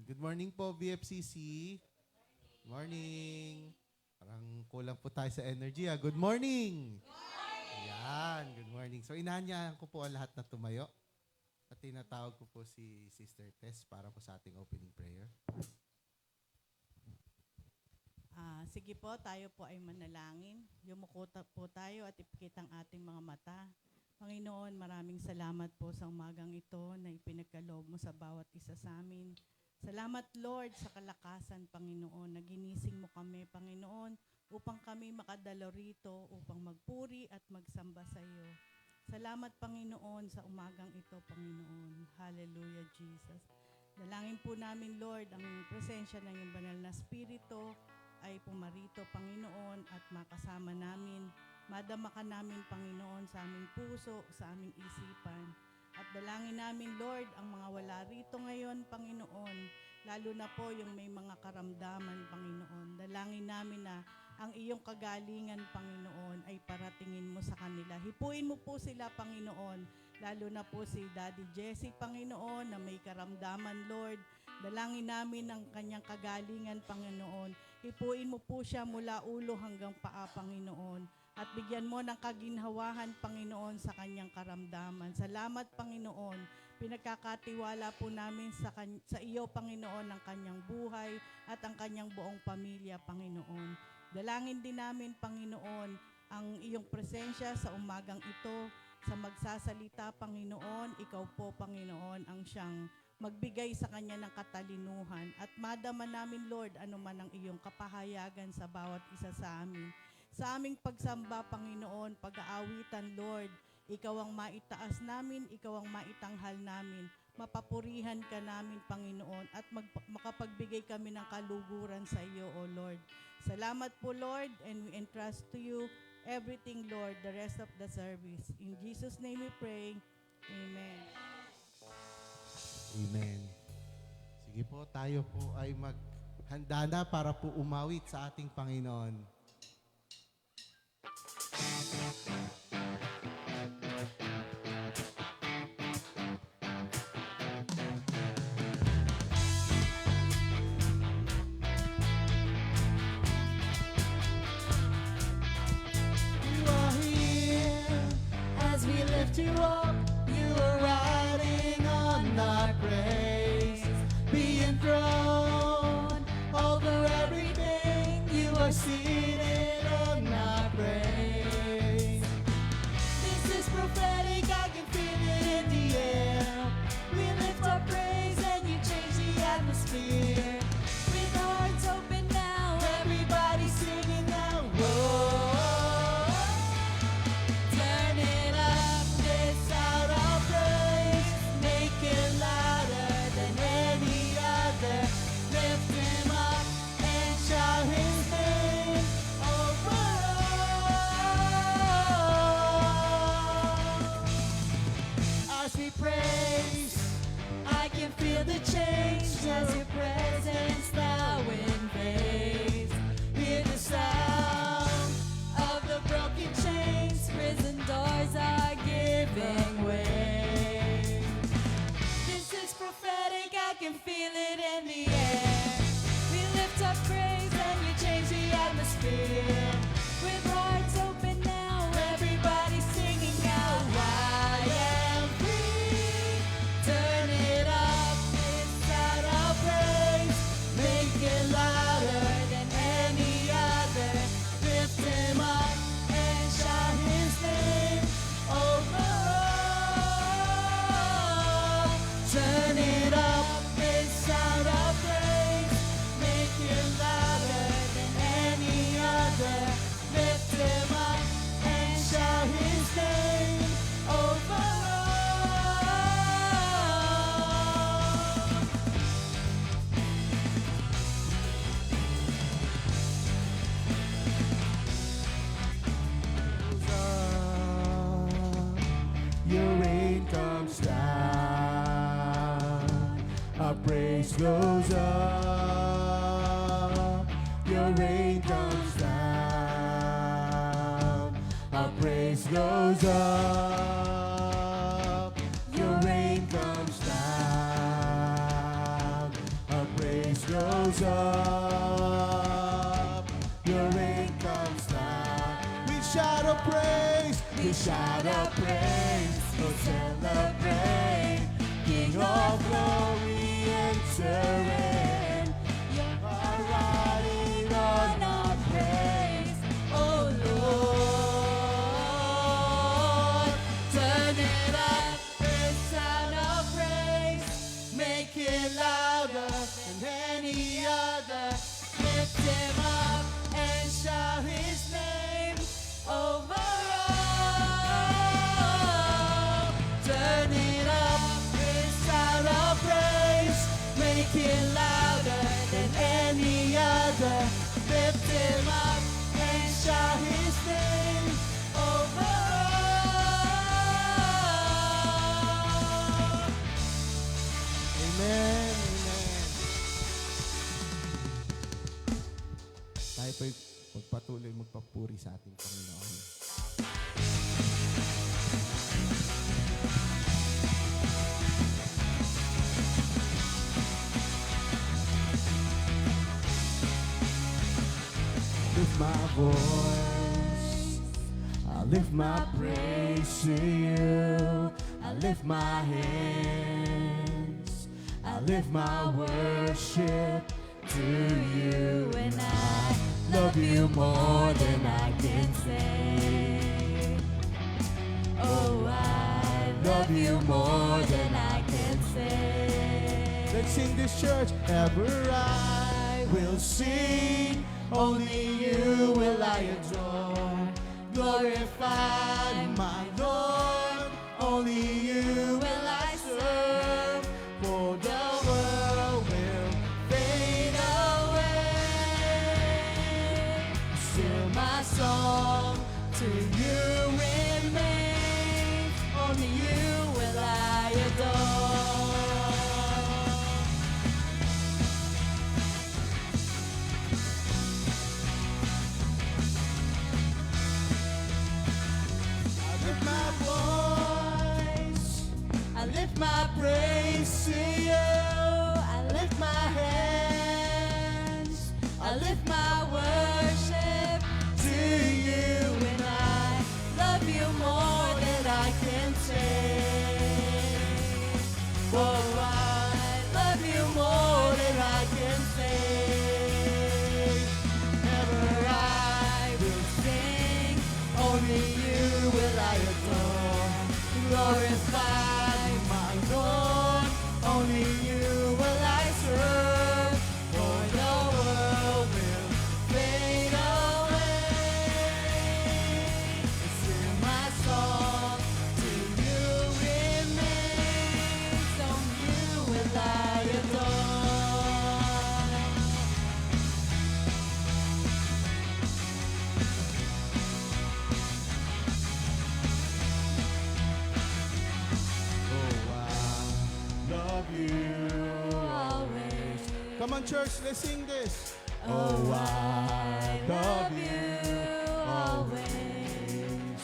Good morning po, BFCC. Morning. Parang kulang po tayo sa energy. Good morning. Ayan, good morning. So, inaanyahan ko po ang lahat na tumayo. At tinatawag ko po si Sister Tess para po sa ating opening prayer. Sige po, tayo po ay manalangin. Yumuko po tayo at ipikit ang ating mga mata. Panginoon, maraming salamat po sa umagang ito na ipinagkaloob mo sa bawat isa sa amin. Salamat, Lord, sa kalakasan, Panginoon, na ginising mo kami, Panginoon, upang kami makadalo rito, upang magpuri at magsamba sa iyo. Salamat, Panginoon, sa umagang ito, Panginoon. Hallelujah, Jesus. Dalangin po namin, Lord, ang presensya ng iyong banal na Espiritu ay pumarito, Panginoon, at makasama namin. Madama ka namin, Panginoon, sa aming puso, sa aming isipan. At dalangin namin, Lord, ang mga wala rito ngayon, Panginoon, lalo na po yung may mga karamdaman, Panginoon. Dalangin namin na ang iyong kagalingan, Panginoon, ay paratingin mo sa kanila. Hipuin mo po sila, Panginoon, lalo na po si Daddy Jesse, Panginoon, na may karamdaman, Lord. Dalangin namin ang kanyang kagalingan, Panginoon. Hipuin mo po siya mula ulo hanggang paa, Panginoon. At bigyan mo ng kaginhawahan, Panginoon, sa kanyang karamdaman. Salamat, Panginoon. Pinagkakatiwala po namin sa iyo, Panginoon, ang kanyang buhay at ang kanyang buong pamilya, Panginoon. Dalangin din namin, Panginoon, ang iyong presensya sa umagang ito, sa magsasalita, Panginoon. Ikaw po, Panginoon, ang siyang magbigay sa kanya ng katalinuhan. At madama namin, Lord, ano man ang iyong kapahayagan sa bawat isa sa amin. Sa aming pagsamba, Panginoon, pag-aawitan, Lord, ikaw ang maitaas namin, ikaw ang maitanghal namin. Mapapurihan ka namin, Panginoon, at makapagbigay kami ng kaluguran sa iyo, O Lord. Salamat po, Lord, and we entrust to you everything, Lord, the rest of the service. In Jesus' name we pray. Amen. Amen. Sige po, tayo po ay maghanda na para po umawit sa ating Panginoon. You up, you are riding on thy praise, be enthroned over everything. You are seated on thy praise. This is prophetic, I can feel it in the air. We lift our praise and you change the atmosphere. With hearts open now, everybody singing now. Whoa. As your presence now invades, hear the sound of the broken chains, prison doors are giving way. This is prophetic, I can feel it in the air. We lift up praise and you change the atmosphere. With hearts open now, everybody singing out, I am free. Turn it up. Make it louder than any other. Lift him up and shout his name over all. Turn it up and sound of praise. Make it louder than any other. Lift him up and shout his name over all. Your rain comes down, our praise goes up. Your rain comes down, our praise goes up. Your rain comes down, our praise goes up, your rain comes down. We shout a praise, we shout a praise, we celebrate. King of glory entering, you're riding on our praise, oh Lord. Turn it up, this sound of praise, make it louder than any other. Lift him up and shout his name over all. Turn it up, this sound of praise, make it louder than any other. Lift him up and shout his name over all. Amen, amen. Tayo po'y magpatuloy magpapuri sa ating Panginoon. Lift my voice, I lift my praise to you. I lift my hands, I lift my worship to you. And I love you more than I can say. Oh, I love you more than I can say. Let's sing this, church. Ever I will sing, only you will I adore. Glorify my Lord, only you will I serve. For the world will fade away, still my song to you remains. Only you will I adore. My praise to you, I lift my hands, I lift my worship to you, and I love you more than I can say. Oh, I love you more than I can say. Ever I will sing, only you will I adore. Glorify Lord, only you will I serve, for the world will fade away. Still my song to you remains, on you will I adore. Come on, church, let's sing this. Oh, I love you always.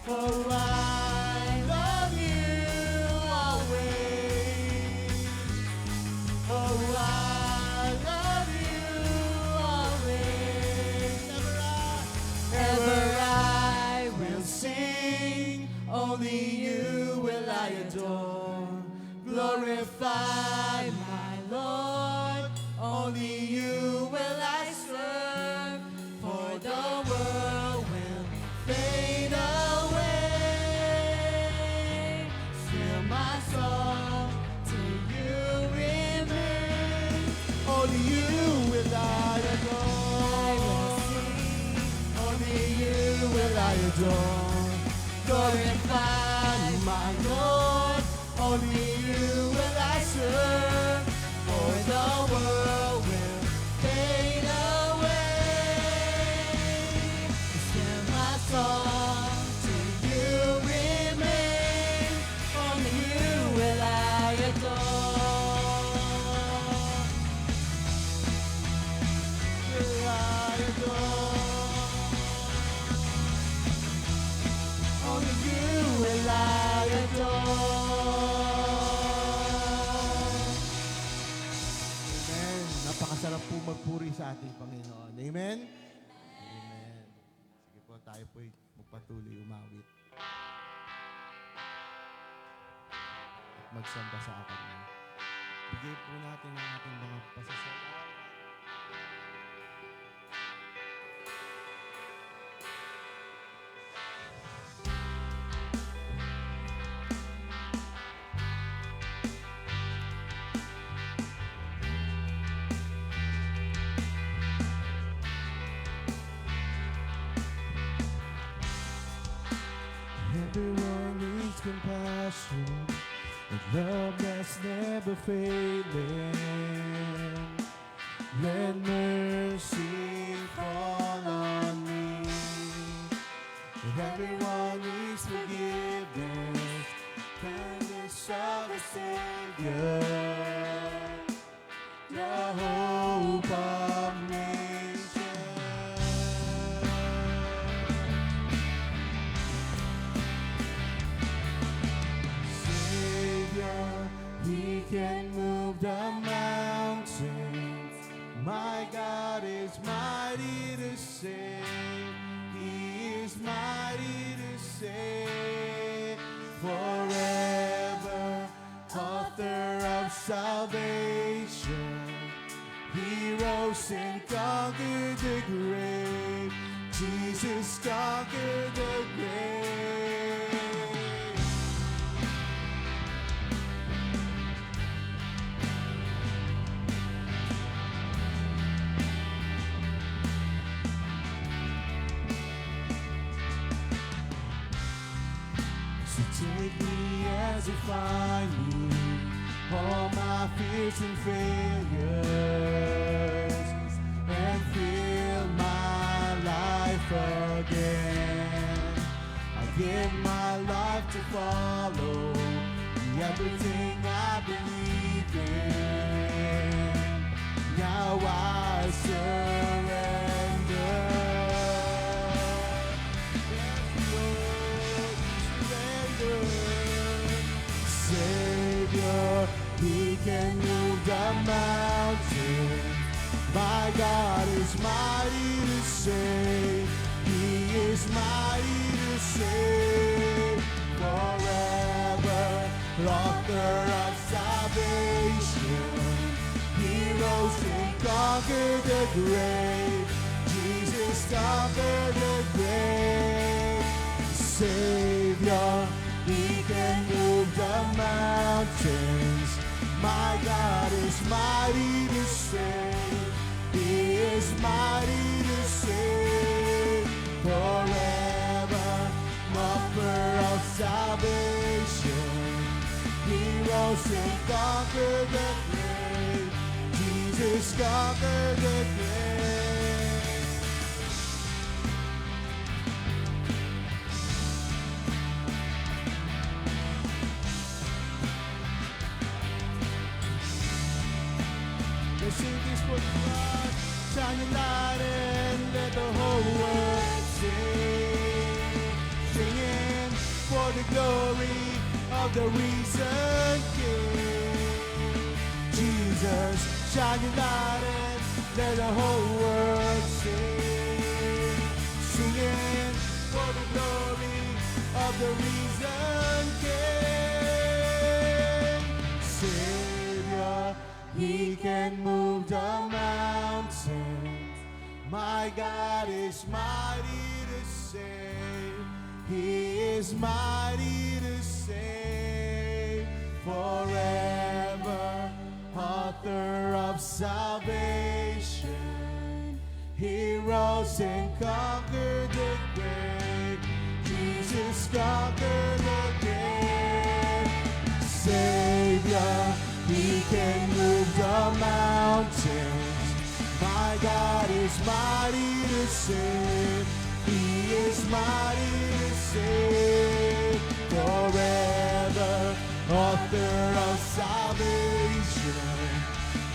Oh, I love you always. Oh, I love you always. Ever I will sing, only you will I adore. Glorify my Lord, only you will I serve, for the world will fade away. Still my song to you remains, only you will I adore. Only you will I adore. Glorify my Lord, only you will I serve, for the world will fade away. Still my song to you remains, only you will I adore. Will I adore. Only you will I adore. Masarap po magpuri sa ating Panginoon. Amen? Amen. Sige po, tayo po'y magpatuloy umawit. At magsamba sa akin. Bigay po natin ang ating mga pasasalamat. Everyone needs compassion and love that's never failing. Let mercy fall on me. Everyone needs forgiveness, kindness of a Savior, the hope of nations. He can move the mountains. My God is mighty to save. He is mighty to save. Forever, author of salvation. He rose and conquered the grave. Jesus conquered the grave. Take me as you find me, all my fears and failures, and fill my life again. I give my life to follow everything I believe in. Now I surrender. Savior, He can move the mountains. My God is mighty to save. He is mighty to save. Forever, author of salvation. He rose and conquered the grave. Jesus conquered the grave. Savior, He can move the mountains. My God is mighty to save. He is mighty to save. Forever, author of salvation. He rose and conquered the grave. Jesus conquered the grave. Sing this for God, shine your light and let the whole world sing. Singing for the glory of the risen King. Jesus, shine your light and let the whole world sing. Singing for the glory of the risen King. Savior, He can move the mountains. My God is mighty to save. He is mighty to save. Forever, author of salvation. He rose and conquered the grave. Jesus conquered the grave. Savior, He can move the mountains. My God is mighty to save. He is mighty to save. Forever, author of salvation.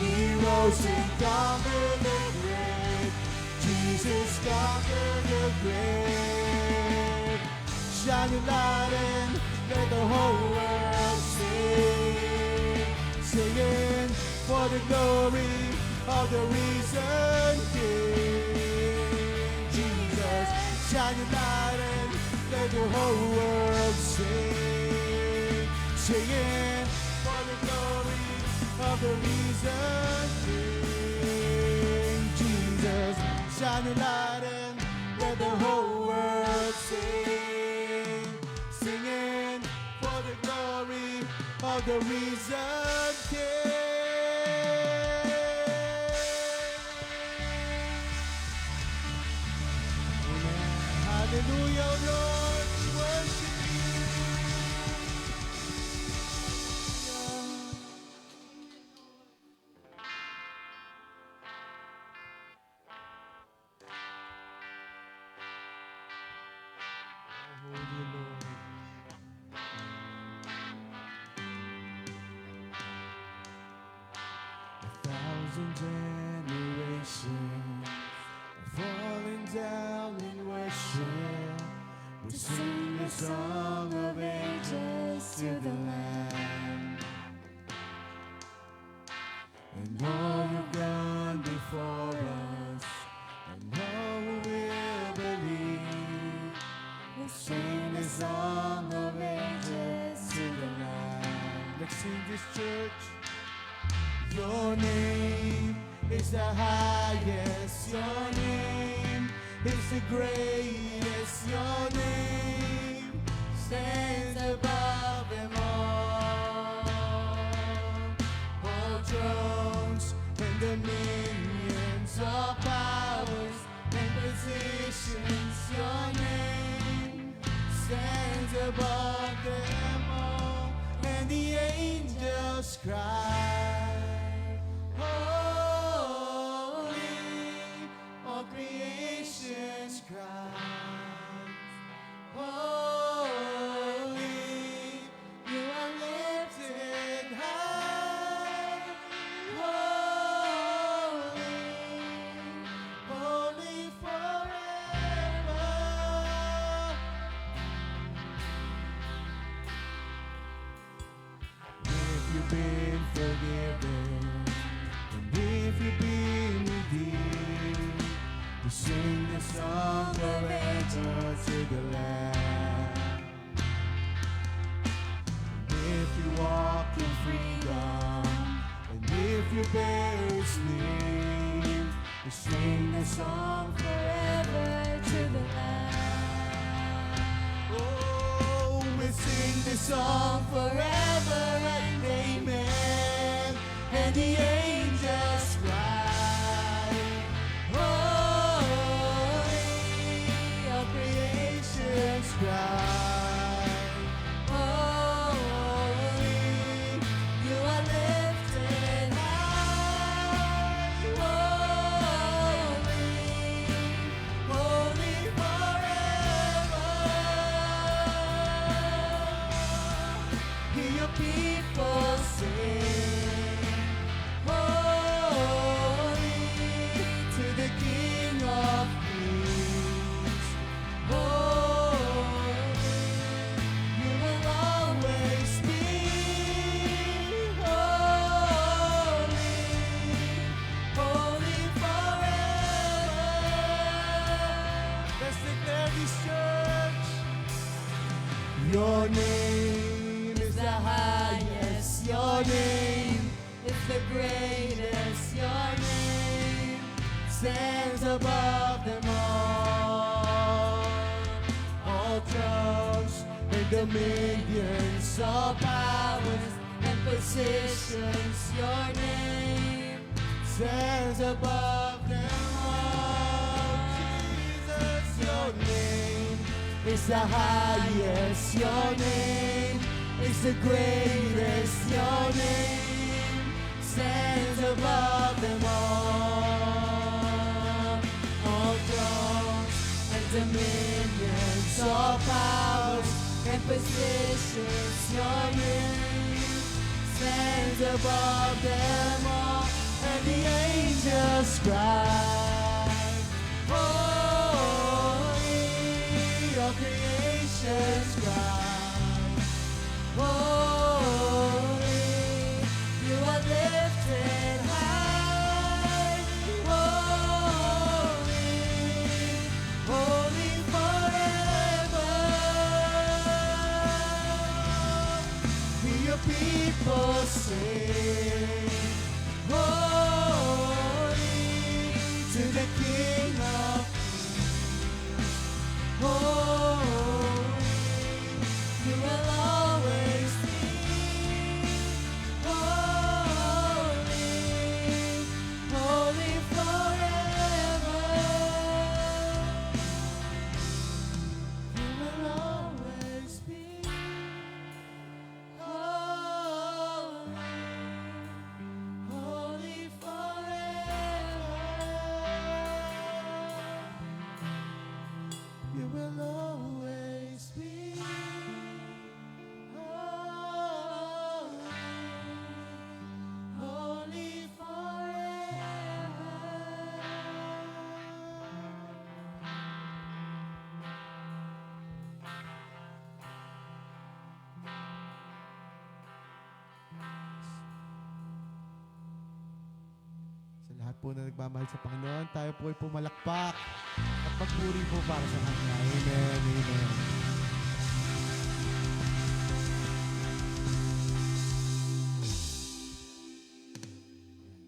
He rose and conquered the grave. Jesus conquered the grave. Shine your light and let the whole world sing. Singing for the glory of the risen King. Jesus, shine your light and let the whole world sing. Singing for the glory of the risen King. Jesus, shine your light and let the whole world sing. Singing for the glory of the risen King. Amen. Hallelujah, Lord, we worship you. Holy Lord. A thousand generations are falling down in worship. We sing the song of ages to the Lamb. And all who've gone before us, and all who will believe, we sing the song of ages to the Lamb. Let's sing this, church. Your name is the highest, your name is the greatest, your name stands above them all. All thrones and dominions, all powers and positions, your name stands above them all. And the angels cry, holy, all creation's cry, holy, you are lifted high, holy, holy forever. If you've been forgiven, and if you've been redeemed, we sing the song forever to the Lamb. If you walk in freedom, and if you bear His name, we sing the song forever to the Lamb. Oh, we sing the song forever and amen. And the angels cry, holy, all creation's cry, holy, you are lifted high, holy, holy forever. Hear your people sing, holy, to the King of Kings. Holy, you will always be holy, holy forever. Let's declare this, church. Your name is the highest, your name is the greatest, your name stands above them all. All thrones and dominions, all powers and positions, your name stands above them all. Jesus, your name is the highest, your name is the greatest, your name stands above them all. All thrones and dominions, all powers and positions, your name stands above them all. And the angels cry, holy, all creation's cry, holy, you are lifted high, sing, holy to the King of Kings. Holy, you will always be holy, holy forever. You will always be holy, holy forever. You will always be holy, holy forever. Sa lahat po na nagmamahal sa Panginoon, tayo po ay pumalakpak at pagpuri po para sa Kanya. Amen, amen. Ayan.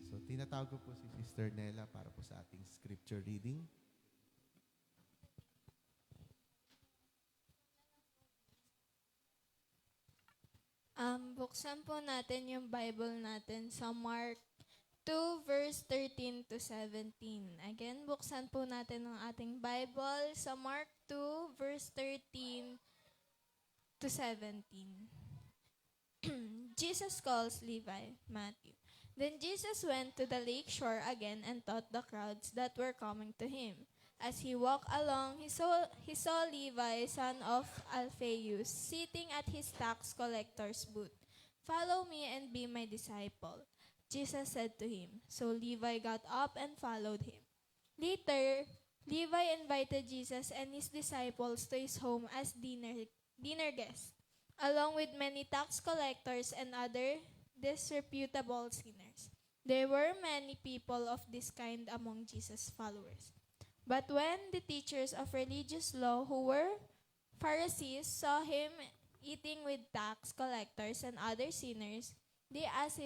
So, tinatawag ko po si Sister Nella para po sa ating scripture reading. Buksan po natin yung Bible natin sa Mark 2 verse 13 to 17. Again, buksan po natin ang ating Bible sa Mark 2 verse 13 to 17. Jesus calls Levi, Matthew. Then Jesus went to the lake shore again and taught the crowds that were coming to him. As he walked along, he saw Levi, son of Alphaeus, sitting at his tax collector's booth. "Follow me and be my disciple," Jesus said to him. So Levi got up and followed him. Later, Levi invited Jesus and his disciples to his home as dinner guests, along with many tax collectors and other disreputable sinners. There were many people of this kind among Jesus' followers. But when the teachers of religious law, who were Pharisees, saw him eating with tax collectors and other sinners, they asked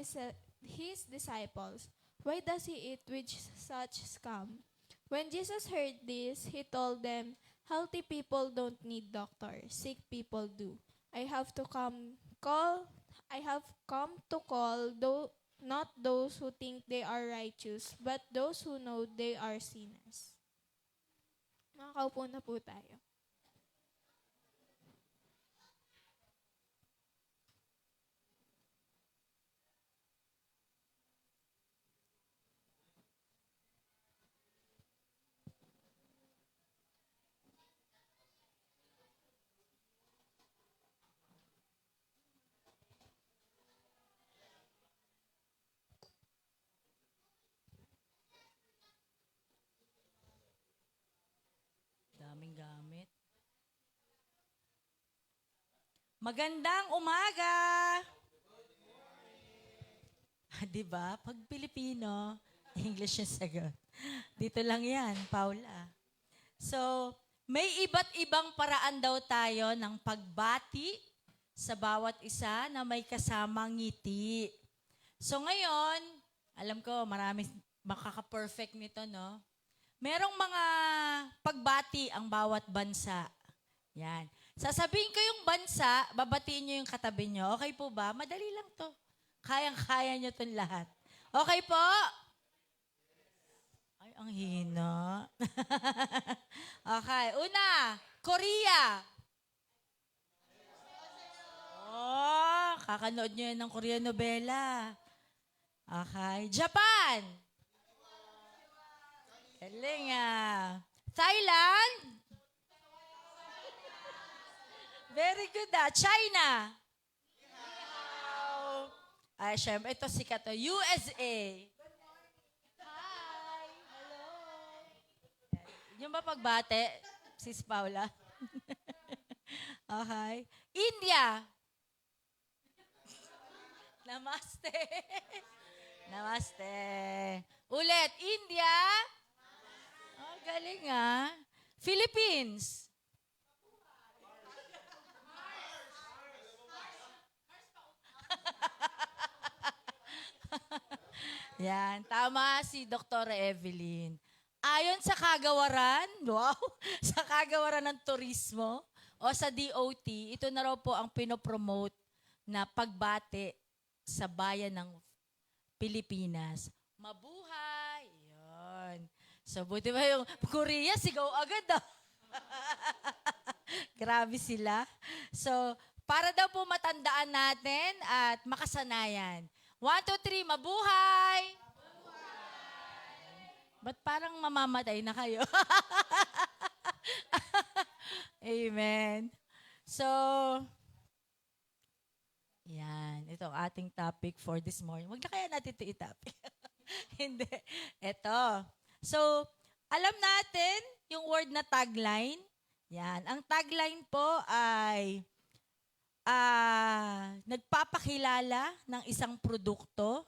his disciples, "Why does he eat with such scum?" When Jesus heard this, he told them, "Healthy people don't need doctors, sick people do. I have come to call not those who think they are righteous, but those who know they are sinners." Makakaupo na po tayo. Daming gamit. Magandang umaga! Di ba? Pag Pilipino, English yung sagot. Dito lang yan, Paula. So, may iba't ibang paraan daw tayo ng pagbati sa bawat isa na may kasamang ngiti. So ngayon, alam ko marami makaka-perfect nito, no? Merong mga pagbati ang bawat bansa. Yan. Sasabihin ko yung bansa, babatiin nyo yung katabi nyo. Okay po ba? Madali lang to. Kayang-kaya nyo itong lahat. Okay po? Ay, ang hina. Okay. Una, Korea. Oh, kakanood nyo yan ng Korean novela. Okay. Japan. Galing ah. Thailand. Very good ah. China. Ay, syempre, ito sikat to. USA. Hi. Hello. Yung ba pagbate, Sis Paula? Okay. India. Namaste. Namaste. Ulit, India. Oh, galing ah. Philippines. Yan, tama si Dr. Evelyn. Ayon sa kagawaran, wow, sa kagawaran ng turismo o sa DOT, ito na raw po ang pinopromote na pagbate sa bayan ng Pilipinas. Mabuhay! Yun. So, buti ba yung Korea, sigaw agad ah. Grabe sila. So, para daw po matandaan natin at makasanayan. 1, 2, 3, mabuhay! Ba't parang mamamatay na kayo? Amen. So, yan. Ito ang ating topic for this morning. Huwag na kaya natin ito i-topic. Hindi. Ito. So, alam natin yung word na tagline. Yan. Ang tagline po ay nagpapakilala ng isang produkto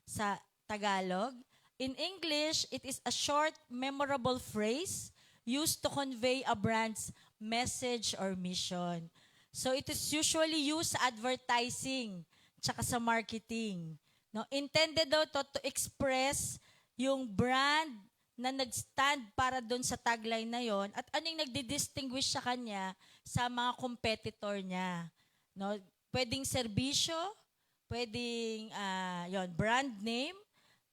sa Tagalog. In English, it is a short, memorable phrase used to convey a brand's message or mission. So it is usually used sa advertising tsaka sa marketing. No, intended daw to express yung brand na nag-stand para doon sa tagline na yon at anong nagdi-distinguish sa kanya sa mga competitor niya. No, pwedeng serbisyo, pwedeng yon brand name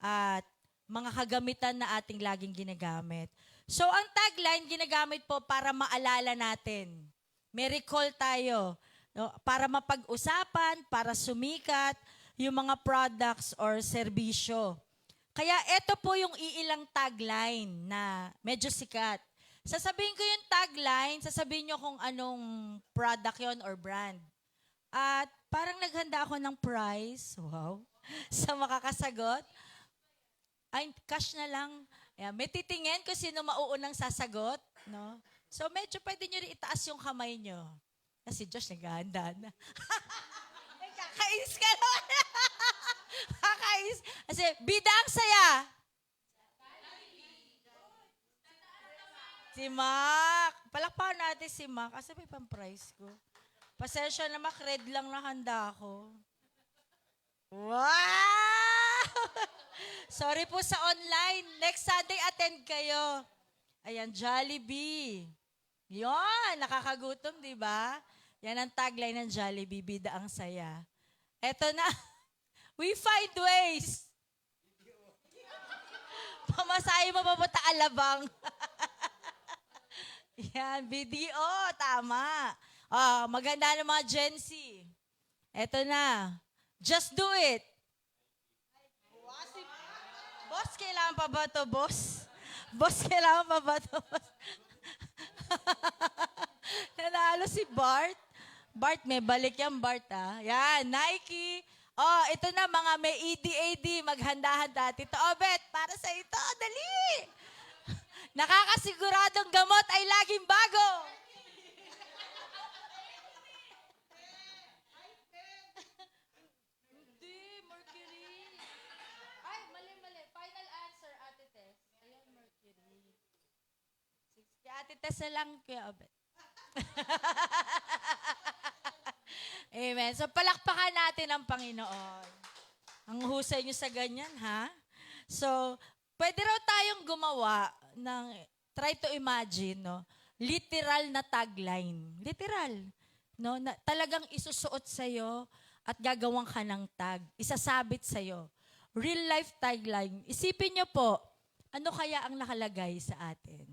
at mga kagamitan na ating laging ginagamit. So, ang tagline, ginagamit po para maalala natin. May recall tayo. No? Para mapag-usapan, para sumikat, yung mga products or serbisyo. Kaya ito po yung iilang tagline na medyo sikat. Sasabihin ko yung tagline, sasabihin nyo kung anong product yon or brand. At parang naghanda ako ng prize, wow, sa makakasagot. Ay, cash na lang. Ayan, may titingin kung sino mauunang sasagot. No? So, medyo pwede nyo rin itaas yung kamay nyo. Kasi Josh, naghahanda na. Kakainis ka naman. Kakainis. Kasi, bida ang saya. Si Mac. Palakpakan natin si Mac. Kasi may pang-prize ko. Pasensya na Mac, red lang na handa ko. Wow! Sorry po sa online. Next Sunday, attend kayo. Ayan, Jollibee. Yon, nakakagutom, di ba? Yan ang tagline ng Jollibee, bida ang saya. Eto na. We find ways. Pamasahe mo papunta Alabang. Yan, BDO, tama. Maganda ng mga Gen Z. Eto na. Just do it. Boss, kailangan pa ba ito, boss? Boss, kailangan pa ba ito, boss? Nanalo si Bart. Bart, may balik yan, Bart, ah. Yan, Nike. Oh, ito na, mga may EDAD, maghanda-handa. Tito Obet, para sa ito, dali! Nakakasiguradong gamot ay laging bago. Ate Tess na lang, Kuya Obet. Amen. So, palakpakan natin ang Panginoon. Ang husay niyo sa ganyan, ha? So, pwede raw tayong gumawa ng, try to imagine, no? Literal na tagline. Literal. No? Na, talagang isusuot sa'yo at gagawang ka ng tag. Isasabit sa'yo. Real life tagline. Isipin niyo po, ano kaya ang nakalagay sa atin?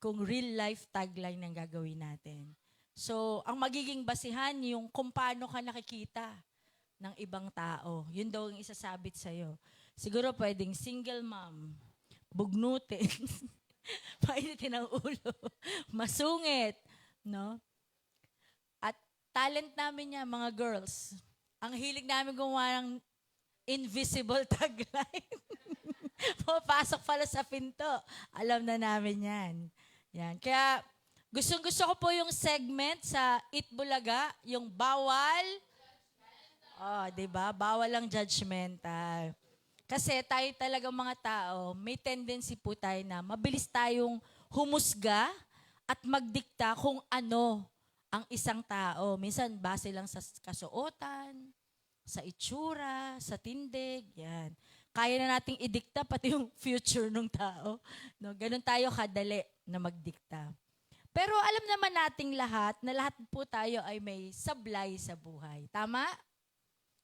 Kung real life tagline ang gagawin natin. So, ang magiging basihan yung kung paano ka nakikita ng ibang tao. Yun daw ang isasabit sa'yo. Siguro pwedeng single mom, bugnutin, painitin ang ulo, masungit, no? At talent namin niya, mga girls. Ang hilig namin gumawa ng invisible tagline. Pumapasok pala sa pinto. Alam na namin yan. Yan. Kaya, gustong-gusto ko po yung segment sa Eat Bulaga, yung bawal. Oh, 'di ba? Bawal ang judgmental. Kasi tayo talagang mga tao, may tendency po tayo na mabilis tayong humusga at magdikta kung ano ang isang tao. Minsan base lang sa kasuotan, sa itsura, sa tindig, yan. kaya na nating idikta pati yung future ng tao. No, ganun tayo kadali na magdikta. Pero alam naman nating lahat na lahat po tayo ay may sablay sa buhay. Tama?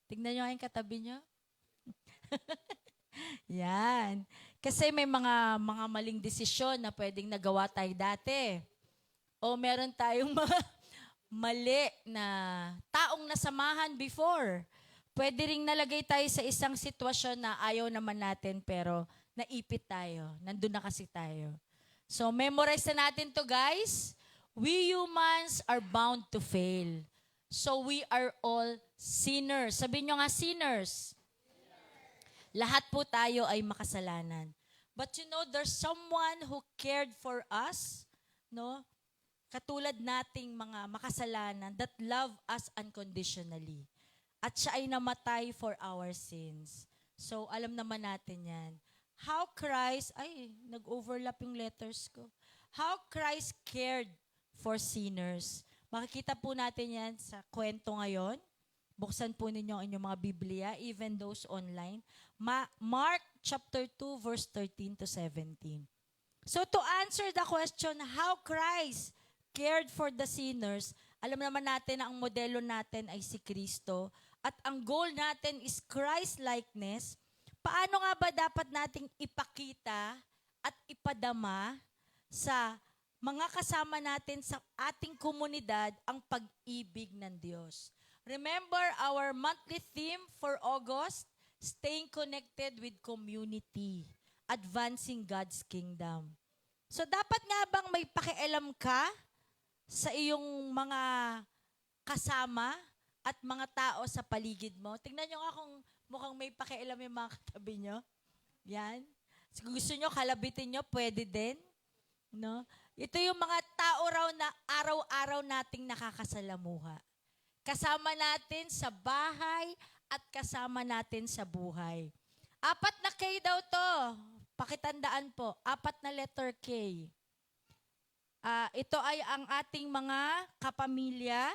Tignan nyo yung katabi nyo. Yan. Kasi may mga maling desisyon na pwedeng nagawa tayo dati. O meron tayong mga mali na taong nasamahan before. Pwede ring nalagay tayo sa isang sitwasyon na ayaw naman natin pero naipit tayo. Nandun na kasi tayo. So memorize na natin to guys. We humans are bound to fail. So we are all sinners. Sabihin nyo nga sinners. Lahat po tayo ay makasalanan. But you know, there's someone who cared for us, no? Katulad nating mga makasalanan that love us unconditionally. At siya ay namatay for our sins. So, alam naman natin yan. How Christ, nag-overlap yung letters ko. How Christ cared for sinners. Makikita po natin yan sa kwento ngayon. Buksan po ninyo ang inyong mga Biblia, even those online. Mark chapter 2, verse 13 to 17. So to answer the question, how Christ cared for the sinners, alam naman natin na ang modelo natin ay si Kristo at ang goal natin is Christ-likeness. Paano nga ba dapat nating ipakita at ipadama sa mga kasama natin sa ating komunidad ang pag-ibig ng Diyos? Remember our monthly theme for August, staying connected with community, advancing God's kingdom. So dapat nga bang may pakialam ka sa iyong mga kasama at mga tao sa paligid mo? Tingnan nyo nga kung mukhang may pakialam yung mga katabi nyo. Yan. Kung gusto nyo, kalabitin nyo, pwede din. No? Ito yung mga tao raw na araw-araw nating nakakasalamuha. Kasama natin sa bahay at kasama natin sa buhay. 4 na K daw to. Pakitandaan po, 4 na letter K. Ito ay ang ating mga kapamilya.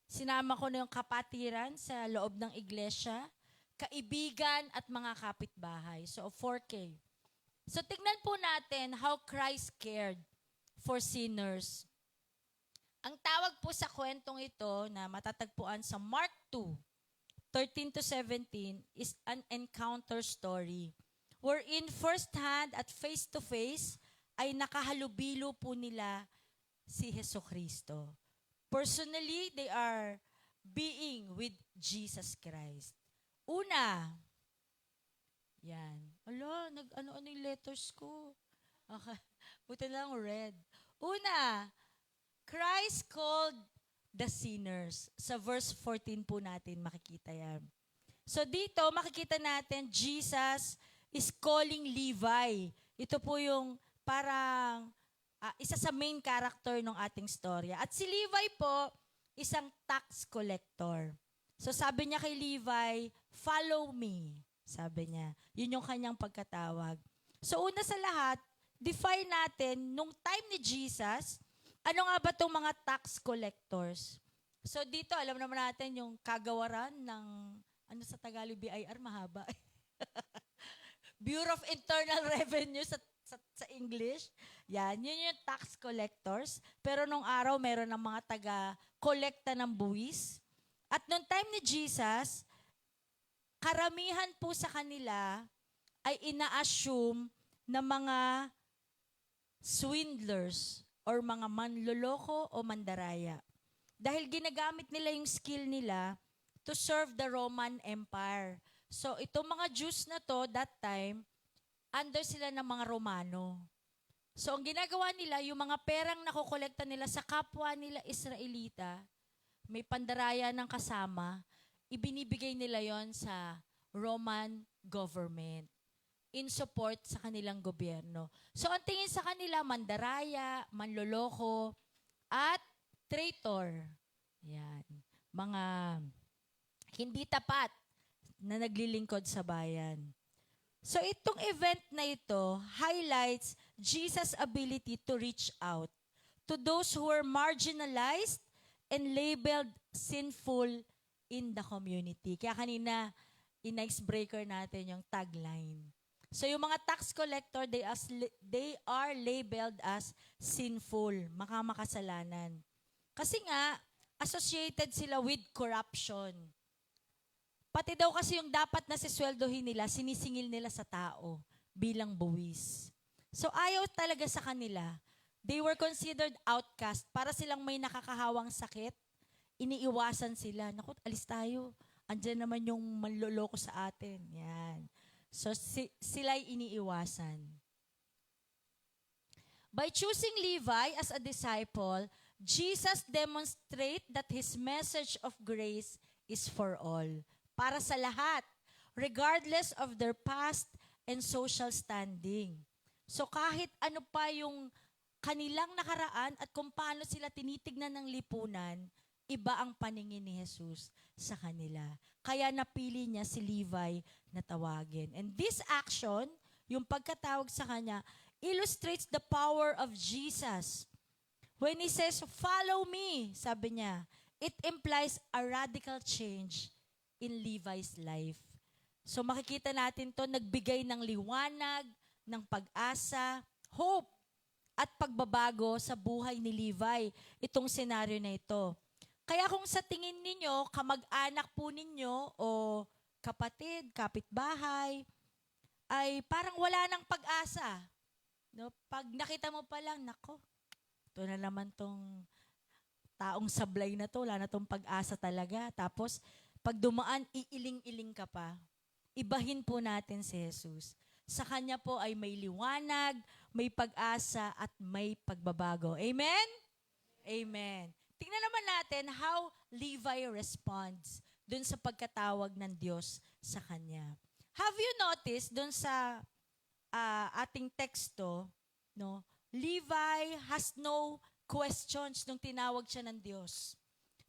Sinama ko na yung kapatiran sa loob ng iglesia, kaibigan at mga kapitbahay. So 4K. So tignan po natin how Christ cared for sinners. Ang tawag po sa kwentong ito na matatagpuan sa Mark 2, 13 to 17 is an encounter story wherein first-hand at face-to-face ay nakahalubilo po nila si Jesucristo. Personally, they are being with Jesus Christ. Una, yan. Ano yung letters ko? Okay. Buti lang red. Una, Christ called the sinners. Sa verse 14 po natin makikita yan. So dito, makikita natin, Jesus is calling Levi. Ito po yung parang isa sa main character ng ating storya. At si Levi po, isang tax collector. So sabi niya kay Levi, follow me. Sabi niya. Yun yung kanyang pagkatawag. So una sa lahat, define natin, nung time ni Jesus, ano nga ba itong mga tax collectors? So dito, alam naman natin yung kagawaran ng, ano sa Tagalog, BIR, mahaba. Bureau of Internal Revenue sa English. Yan, yun yung tax collectors. Pero nung araw, meron ng mga taga-kolekta ng buwis. At nung time ni Jesus, karamihan po sa kanila ay ina-assume na mga swindlers or mga manloloko o mandaraya. Dahil ginagamit nila yung skill nila to serve the Roman Empire. So itong mga Jews na to, that time, under sila ng mga Romano. So ang ginagawa nila, yung mga perang nakokolekta nila sa kapwa nila Israelita, may pandaraya ng kasama, ibinibigay nila yon sa Roman government in support sa kanilang gobyerno. So ang tingin sa kanila, mandaraya, manloloko, at traitor. Yan. Mga hindi tapat na naglilingkod sa bayan. So itong event na ito highlights Jesus' ability to reach out to those who were marginalized and labeled sinful in the community. Kaya kanina, in-icebreaker natin yung tagline. So yung mga tax collector, they are labeled as sinful, makasalanan. Kasi nga, associated sila with corruption. Pati daw kasi yung dapat na sisweldohin nila, sinisingil nila sa tao bilang buwis. So ayaw talaga sa kanila. They were considered outcast. Para silang may nakakahawang sakit, iniiwasan sila. Naku, alis tayo. Andyan naman yung manloloko sa atin. Yan. So, sila'y iniiwasan. By choosing Levi as a disciple, Jesus demonstrate that His message of grace is for all. Para sa lahat, regardless of their past and social standing. So, kahit ano pa yung kanilang nakaraan at kung paano sila tinitignan ng lipunan, iba ang paningin ni Jesus sa kanila. Kaya napili niya si Levi na tawagin. And this action, yung pagkatawag sa kanya, illustrates the power of Jesus. When He says, follow me, sabi niya, it implies a radical change in Levi's life. So makikita natin to, nagbigay ng liwanag, ng pag-asa, hope, at pagbabago sa buhay ni Levi. Itong senaryo na ito. Kaya kung sa tingin ninyo, kamag-anak po ninyo o kapatid, kapitbahay, ay parang wala ng pag-asa. No? Pag nakita mo pa lang, nako, ito na naman tong taong sablay na to, wala na tong pag-asa talaga. Tapos, pag dumaan, iiling-iling ka pa. Ibahin po natin si Jesus. Sa Kanya po ay may liwanag, may pag-asa, at may pagbabago. Amen? Amen. Tingnan naman natin how Levi responds dun sa pagkatawag ng Diyos sa kanya. Have you noticed dun sa ating teksto, no? Levi has no questions nung tinawag siya ng Diyos.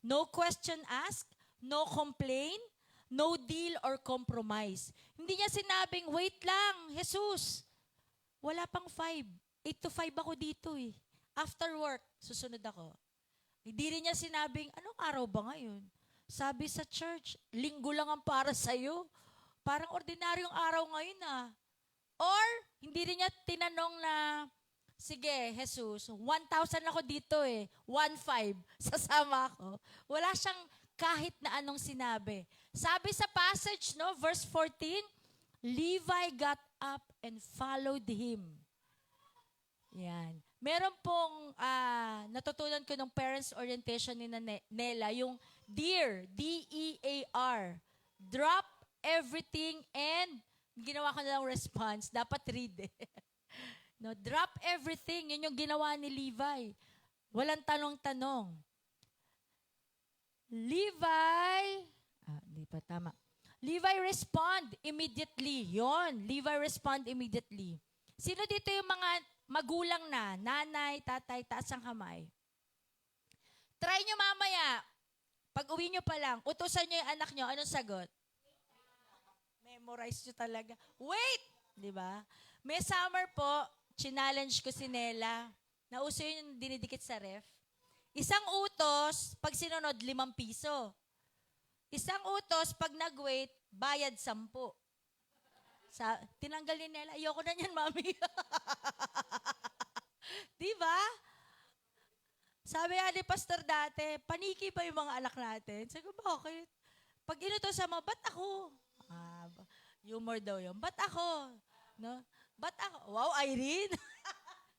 No question asked, no complaint, no deal or compromise. Hindi niya sinabing, wait lang, Jesus, wala pang 5. 8 to 5 ako dito eh. After work, susunod ako. Hindi rin niya sinabing, anong araw ba ngayon? Sabi sa church, linggo lang ang para sa'yo. Parang ordinaryong araw ngayon ah. Or, hindi rin niya tinanong na, sige, Jesus, 1,000 ako dito eh. 1,500, sasama ako. Wala siyang kahit na anong sinabi. Sabi sa passage, no, verse 14, Levi got up and followed him. Yan. Meron pong natutunan ko ng parents orientation ni Nela, yung DEAR, D-E-A-R. Drop everything and ginawa ko na lang response, dapat read eh. No, drop everything, yun yung ginawa ni Levi. Walang tanong-tanong. Levi, hindi pa tama. Levi respond immediately. Yon, Levi respond immediately. Sino dito yung mga magulang na, nanay, tatay, taas ang kamay? Try nyo mamaya. Pag uwi nyo pa lang, utusan nyo yung anak nyo, anong sagot? Memorize nyo talaga. Wait! Di ba? May summer po, challenge ko si Nela. Nauso yun yung dinidikit sa ref. Isang utos, pag sinunod, 5 piso. Isang utos, pag nag-wait, bayad 10. Tinanggal ni Nela, ayoko na niyan, mami. Di ba? Sabi nga ni Pastor dati, paniki ba yung mga anak natin? Sabi ko, bakit? Pag inutosan mo, ba't ako? Humor daw yun. Ba't ako? No? Ba't ako? Wow, Irene!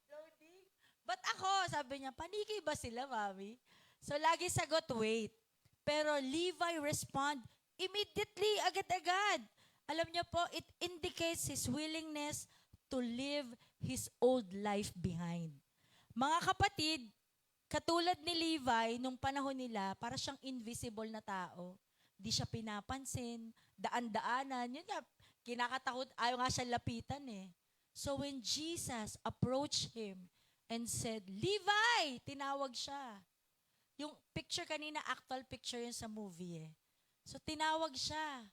Loading. Ba't ako? Sabi niya, paniki ba sila, mami? So, lagi sagot, wait. Pero Levi respond immediately, agad-agad. Alam niyo po, it indicates his willingness to leave his old life behind. Mga kapatid, katulad ni Levi, nung panahon nila, para siyang invisible na tao. Di siya pinapansin, daan-daanan. Yun nga, kinakatakot, ayaw nga siya lapitan eh. So when Jesus approached him and said, Levi! Tinawag siya. Yung picture kanina, actual picture yun sa movie eh. So tinawag siya.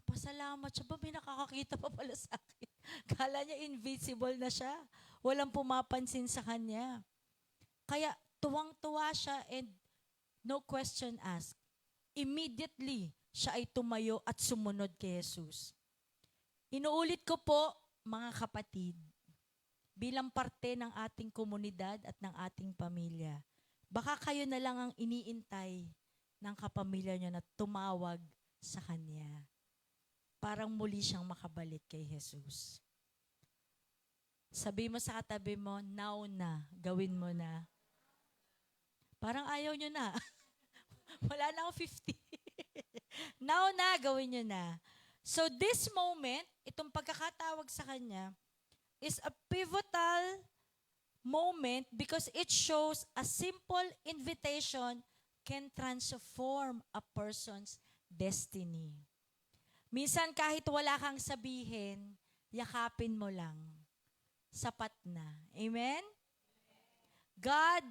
Pasalamat siya. Ba, may nakakakita pa pala sa akin. Kala niya invisible na siya. Walang pumapansin sa kanya. Kaya tuwang-tuwa siya and no question asked. Immediately, siya ay tumayo at sumunod kay Jesus. Inuulit ko po, mga kapatid, bilang parte ng ating komunidad at ng ating pamilya, baka kayo na lang ang iniintay ng kapamilya nyo na tumawag sa Kanya. Parang muli siyang makabalik kay Jesus. Sabi mo sa katabi mo, now na, gawin mo na. Parang ayaw nyo na. Wala na ako 50. Now na, gawin nyo na. So this moment, itong pagkakatawag sa Kanya, is a pivotal moment because it shows a simple invitation can transform a person's destiny. Minsan kahit wala kang sabihin, yakapin mo lang. Sapat na. Amen? God,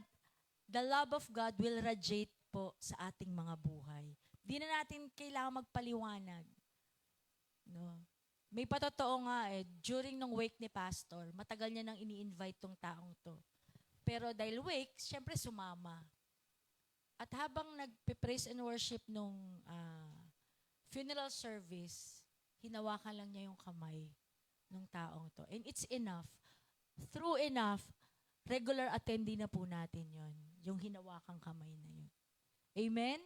the love of God will radiate po sa ating mga buhay. Di na natin kailangan magpaliwanag. No? May patotoo nga during nung wake ni Pastor, matagal niya nang ini-invite tong taong to. Pero dahil wake, syempre sumama. At habang nagpe-praise and worship nung funeral service, hinawakan lang niya yung kamay ng taong to. And it's enough. Through enough, regular attendee na po natin yon, yung hinawakang kamay na yun. Amen?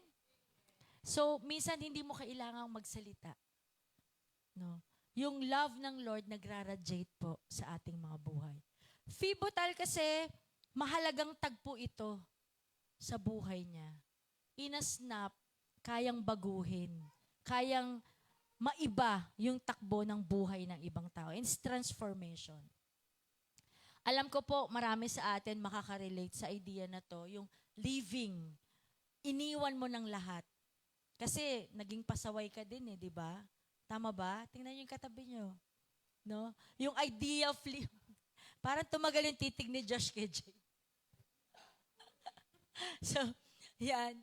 So, minsan hindi mo kailangang magsalita. No? Yung love ng Lord nagraradiate po sa ating mga buhay. Pivotal kasi, mahalagang tagpo ito sa buhay niya. In a snap, kayang baguhin. Kayang maiba yung takbo ng buhay ng ibang tao. It's transformation. Alam ko po, marami sa atin makaka-relate sa idea na to, yung leaving. Iniwan mo ng lahat. Kasi naging pasaway ka din di ba? Tama ba? Tingnan niyo yung katabi niyo. No? Yung idea of parang tumagal yung titig ni Josh kay Jay. So, yan.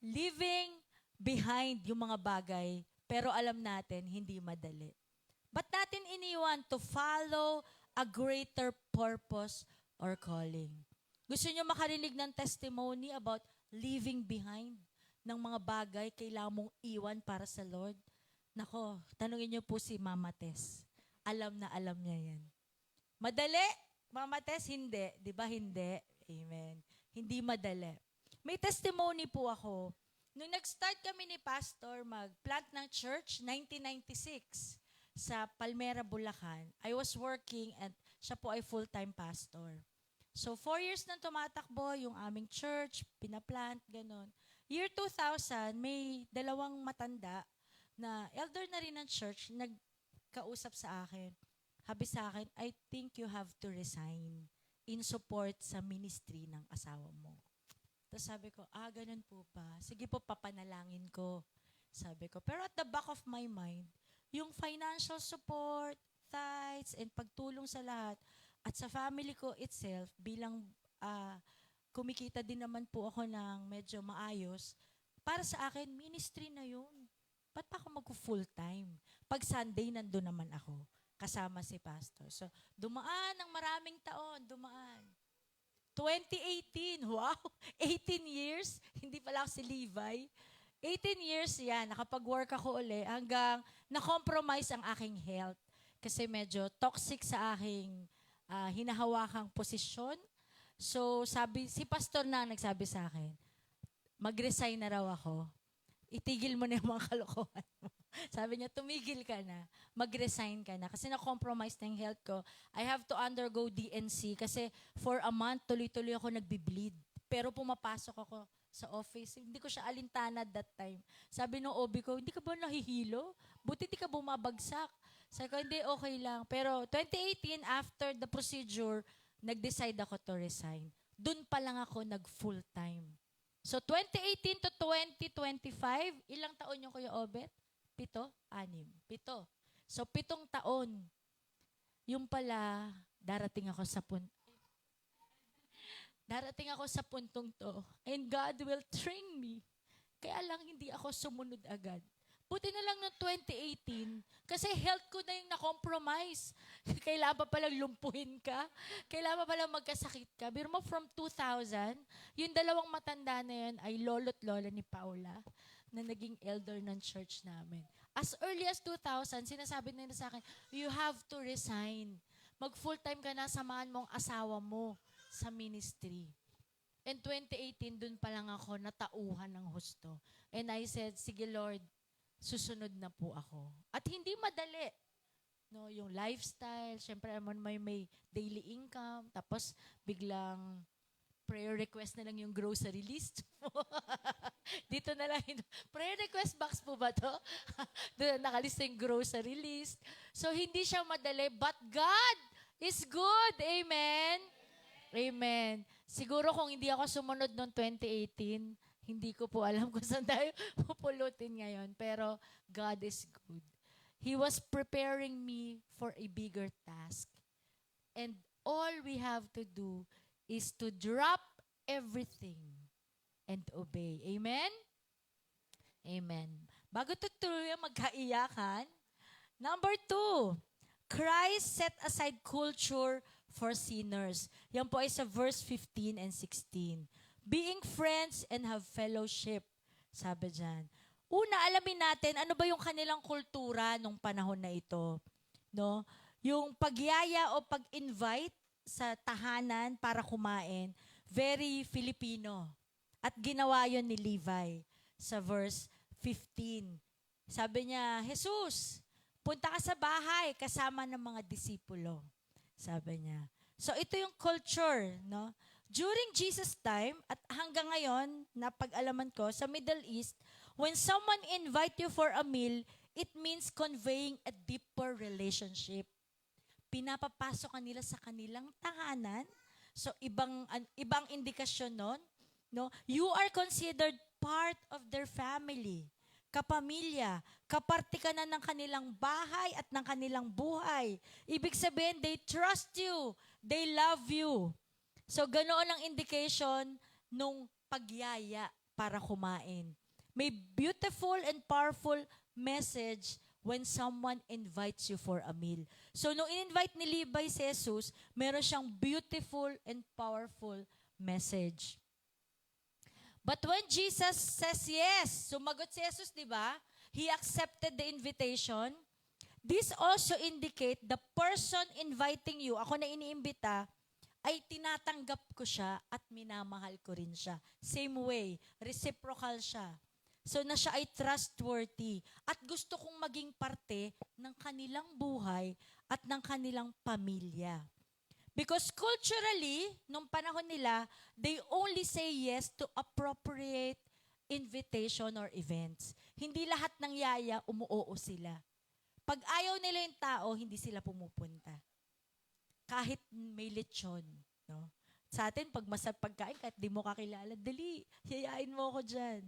Leaving behind yung mga bagay, pero alam natin, hindi madali. Ba't natin iniwan to follow a greater purpose or calling? Gusto niyo makarinig ng testimony about leaving behind ng mga bagay kailangan mong iwan para sa Lord? Nako, tanungin niyo po si Mama Tess. Alam na alam niya yan. Madali? Mama Tess, hindi. Di ba hindi? Amen. Hindi madali. May testimony po ako. Nung nag-start kami ni Pastor mag-plant ng church, 1996, sa Palmera, Bulacan, I was working at siya po ay full-time pastor. So 4 years nang tumatakbo yung aming church, pinaplant, ganon. Year 2000, may dalawang matanda na elder na rin ng church, nagkausap sa akin. Habi sa akin, I think you have to resign in support sa ministry ng asawa mo. Tapos sabi ko, ganun po pa. Sige po, papanalangin ko. Sabi ko, pero at the back of my mind, yung financial support, tithes, and pagtulong sa lahat, at sa family ko itself, bilang kumikita din naman po ako ng medyo maayos, para sa akin, ministry na yun. Ba't pa ako mag-full-time? Pag Sunday, nandun naman ako, kasama si Pastor. So, dumaan ng maraming taon, dumaan. 2018, wow, 18 years, hindi pala ako si Levi. 18 years yan, nakapag-work ako uli hanggang na-compromise ang aking health. Kasi medyo toxic sa aking hinahawakang posisyon. So, si Pastor na nagsabi sa akin, mag-resign na raw ako. Itigil mo na yung mga kalokohan mo. Sabi niya, tumigil ka na. Mag-resign ka na. Kasi na-compromise na yung health ko. I have to undergo DNC kasi for a month, tuloy-tuloy ako nagbi-bleed. Pero pumapasok ako sa office. Hindi ko siya alintanad that time. Sabi ng OB ko, hindi ka ba nahihilo? Buti di ka bumabagsak. Sabi ko, hindi, okay lang. Pero 2018, after the procedure, nag-decide ako to resign. Doon pa lang ako nag-full-time. So 2018 to 2025, ilang taon yung Kuya Obet? 7? 6. 7. So 7 taon. Yung pala, darating ako sa puntong to. And God will train me. Kaya lang hindi ako sumunod agad. Buti na lang noong 2018, kasi health ko na yung na-compromise. Kailangan pa palang lumpuhin ka. Kailangan pa palang magkasakit ka. Pero mo from 2000, yung dalawang matanda na yan ay lolo't lola ni Paula. na naging elder ng church namin. As early as 2000, sinasabi nila sa akin, you have to resign. Mag full-time ka na, samahan mo ang asawa mo sa ministry. In 2018, dun pa lang ako natauhan ng husto. And I said, sige Lord, susunod na po ako. At hindi madali. No, yung lifestyle, syempre may daily income, tapos biglang prayer request na lang yung grocery list mo. Dito na lang prayer request box po ba to? Doon nakalista yung grocery list. So hindi siya madali, but God is good. Amen? Amen. Siguro kung hindi ako sumunod noong 2018, hindi ko po alam kung saan tayo pupulutin ngayon. Pero God is good. He was preparing me for a bigger task. And all we have to do is to drop everything and obey. Amen? Amen. Bago tutuloy ang magkaiyakan, number 2, Christ set aside culture for sinners. Yan po ay sa verse 15 and 16. Being friends and have fellowship, sabi dyan. Una, alamin natin, ano ba yung kanilang kultura nung panahon na ito? No? Yung pagyaya o pag-invite sa tahanan para kumain, very Filipino. At ginawa yon ni Levi sa verse 15. Sabi niya, Jesus, punta ka sa bahay kasama ng mga disipulo. Sabi niya. So ito yung culture, no? During Jesus' time, at hanggang ngayon, napag-alaman ko, sa Middle East, when someone invite you for a meal, it means conveying a deeper relationship. Pinapapasok ka nila sa kanilang tahanan. So, ibang indikasyon nun. No? You are considered part of their family. Kapamilya. Kaparte ka na ng kanilang bahay at ng kanilang buhay. Ibig sabihin, they trust you. They love you. So, ganoon ang indication nung pagyaya para kumain. May beautiful and powerful message when someone invites you for a meal. So, nung in-invite ni Levi si Jesus, meron siyang beautiful and powerful message. But when Jesus says yes, sumagot si Jesus, di ba? He accepted the invitation. This also indicate the person inviting you, ako na iniimbita, ay tinatanggap ko siya at minamahal ko rin siya. Same way, reciprocal siya. So na siya ay trustworthy at gusto kong maging parte ng kanilang buhay at ng kanilang pamilya. Because culturally, nung panahon nila, they only say yes to appropriate invitation or events. Hindi lahat ng yaya umuoo sila. Pag ayaw nila yung tao, hindi sila pumupunta. Kahit may lechon. No? Sa atin, pag masarap pagkain, kahit di mo kakilala, dali, yayain mo ako dyan.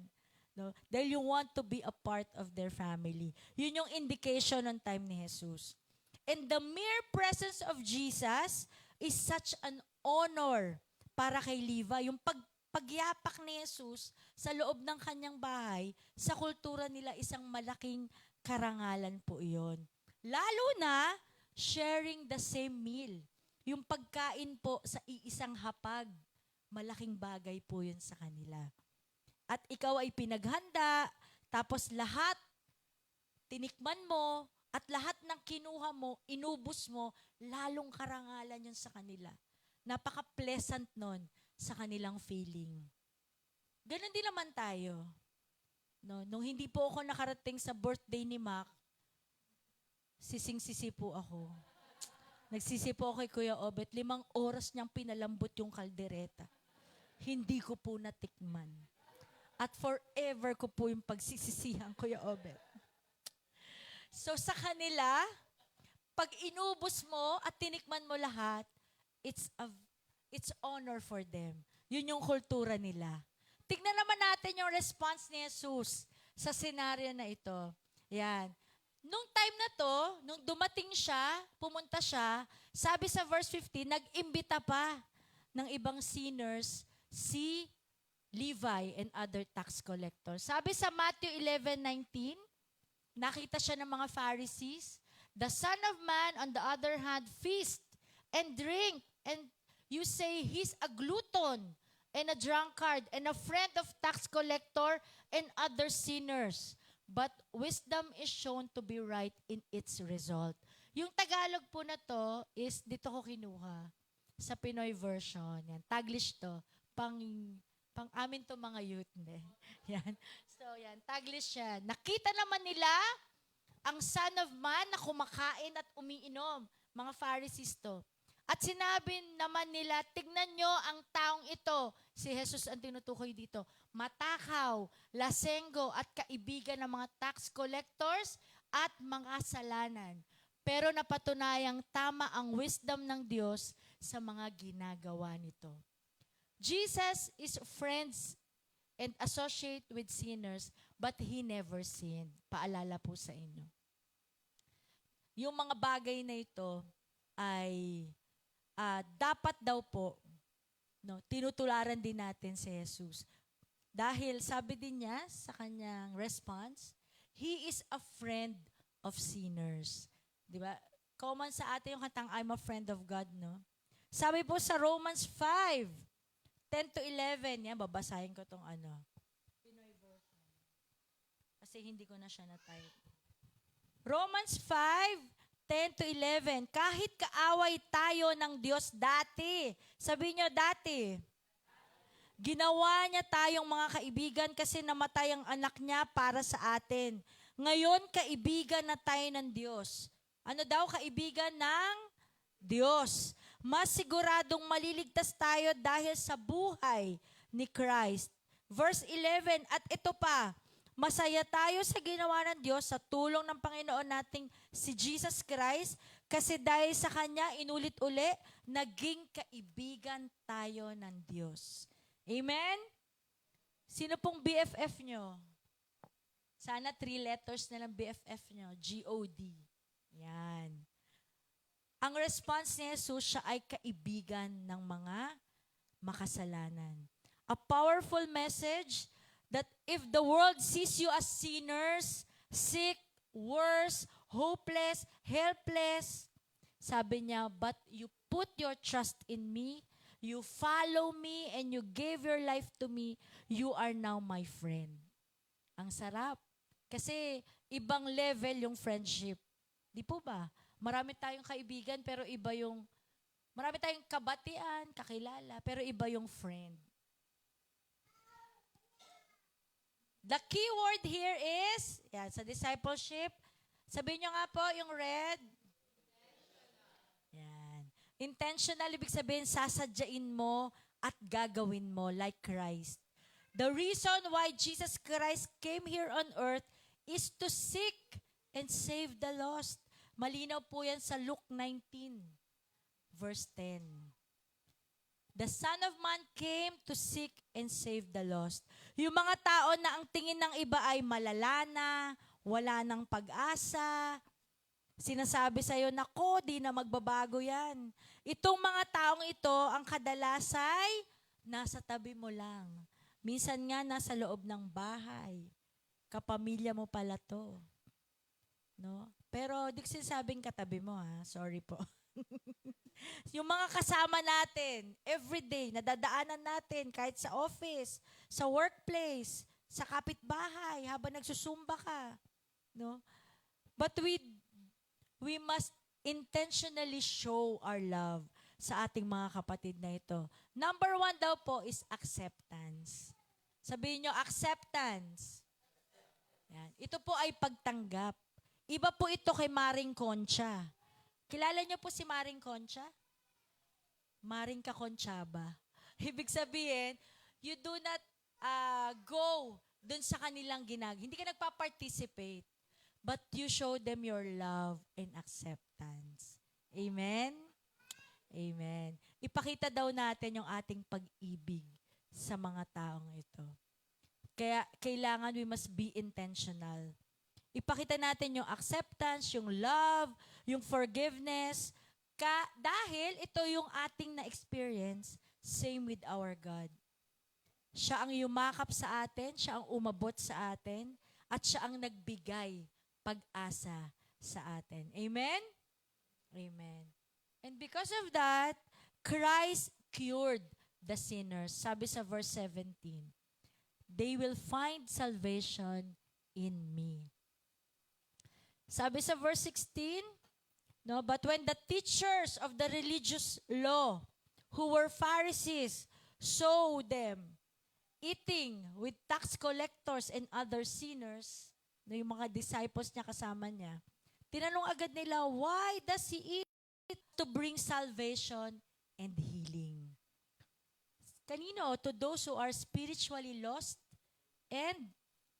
No? Dahil you want to be a part of their family. Yun yung indication ng time ni Jesus. And the mere presence of Jesus is such an honor para kay Levi. Yung pagyapak ni Jesus sa loob ng kanyang bahay, sa kultura nila isang malaking karangalan po iyon. Lalo na, sharing the same meal. Yung pagkain po sa iisang hapag, malaking bagay po yun sa kanila. At ikaw ay pinaghanda, tapos lahat tinikman mo, at lahat ng kinuha mo, inubos mo, lalong karangalan yun sa kanila. Napaka-pleasant nun sa kanilang feeling. Ganon din naman tayo. No, nung hindi po ako nakarating sa birthday ni Mac, sising-sisi po ako. Nagsisi po ako kay Kuya Obet, 5 oras niyang pinalambot yung kaldereta. Hindi ko po natikman. At forever ko po yung pagsisisihan, Kuya Obet. So sa kanila, pag inubos mo at tinikman mo lahat, it's honor for them. Yun yung kultura nila. Tignan naman natin yung response ni Jesus sa senaryo na ito. Yan. Nung time na to, nung dumating siya, pumunta siya, sabi sa verse 15, nag-imbita pa ng ibang sinners si Levi and other tax collectors. Sabi sa Matthew 11:19, nakita siya ng mga Pharisees, the Son of Man, on the other hand, feast and drink, and you say he's a glutton and a drunkard, and a friend of tax collector, and other sinners. But wisdom is shown to be right in its result. Yung Tagalog po na to is, dito ko kinuha sa Pinoy version. Yan, Taglish to. Pang amin to mga youth. Hindi. Yan. So, yan, Taglish yan. Nakita naman nila ang Son of Man na kumakain at umiinom. Mga Pharisees to. At sinabi naman nila, tignan nyo ang taong ito. Si Jesus ang tinutukoy dito. Matakaw, lasenggo at kaibigan ng mga tax collectors at mga kasalanan. Pero napatunayang tama ang wisdom ng Diyos sa mga ginagawa nito. Jesus is friends and associate with sinners, but He never sinned. Paalala po sa inyo. Yung mga bagay na ito ay dapat daw po, tinutularan din natin si Jesus. Dahil sabi din niya sa kanyang response, He is a friend of sinners. Di ba? Common sa atin yung kantang I'm a friend of God, no? Sabi po sa Romans 5:10-11, yan, babasahin ko tong Pinoy version. Kasi hindi ko na siya na-type. Romans 5:10-11, kahit kaaway tayo ng Diyos dati, sabi nyo dati, ginawa niya tayong mga kaibigan kasi namatay ang anak niya para sa atin. Ngayon, kaibigan na tayo ng Diyos. Ano daw? Kaibigan ng Diyos. Mas siguradong maliligtas tayo dahil sa buhay ni Christ. Verse 11, at ito pa, masaya tayo sa ginawa ng Diyos sa tulong ng Panginoon nating si Jesus Christ kasi dahil sa Kanya, inulit-uli, naging kaibigan tayo ng Diyos. Amen? Sino pong BFF nyo? Sana 3 letters na lang BFF nyo. G-O-D. Yan. Ang response ni Jesus, siya ay kaibigan ng mga makasalanan. A powerful message that if the world sees you as sinners, sick, worse, hopeless, helpless, sabi niya, but you put your trust in me, you follow me, and you gave your life to me, you are now my friend. Ang sarap. Kasi ibang level yung friendship. Di po ba? Marami tayong kaibigan, pero iba yung, marami tayong kabatian, kakilala, pero iba yung friend. The key word here is, yan, sa discipleship, sabihin nyo nga po yung red. Yan. Intentional, ibig sabihin, sasadyain mo at gagawin mo like Christ. The reason why Jesus Christ came here on earth is to seek and save the lost. Malinaw po yan sa Luke 19, verse 10. The Son of Man came to seek and save the lost. Yung mga tao na ang tingin ng iba ay malala na, wala ng pag-asa, sinasabi sa'yo, nako, di na magbabago yan. Itong mga taong ito, ang kadalas ay nasa tabi mo lang. Minsan nga nasa loob ng bahay. Kapamilya mo pala to. No? Pero di ko sinasabing katabi mo, ha? Sorry po. Yung mga kasama natin, everyday, nadadaanan natin, kahit sa office, sa workplace, sa kapitbahay, habang nagsusumba ka. No? But we must intentionally show our love sa ating mga kapatid na ito. Number 1 daw po is acceptance. Sabihin nyo, acceptance. Yan. Ito po ay pagtanggap. Iba po ito kay Maring Concha. Kilala niyo po si Maring Concha? Maring Kakonchaba. Ibig sabihin, you do not go dun sa kanilang Hindi ka nagpa-participate. But you show them your love and acceptance. Amen? Amen. Ipakita daw natin yung ating pag-ibig sa mga taong ito. Kaya kailangan we must be intentional. Ipakita natin yung acceptance, yung love, yung forgiveness. Dahil ito yung ating na-experience, same with our God. Siya ang yumakap sa atin, siya ang umabot sa atin, at siya ang nagbigay pag-asa sa atin. Amen? Amen. And because of that, Christ cured the sinners. Sabi sa verse 17, they will find salvation in me. Sabi sa verse 16, no, but when the teachers of the religious law, who were Pharisees, saw them eating with tax collectors and other sinners, no, yung mga disciples niya kasama niya, tinanong agad nila, why does he eat? To bring salvation and healing. Kanino? To those who are spiritually lost and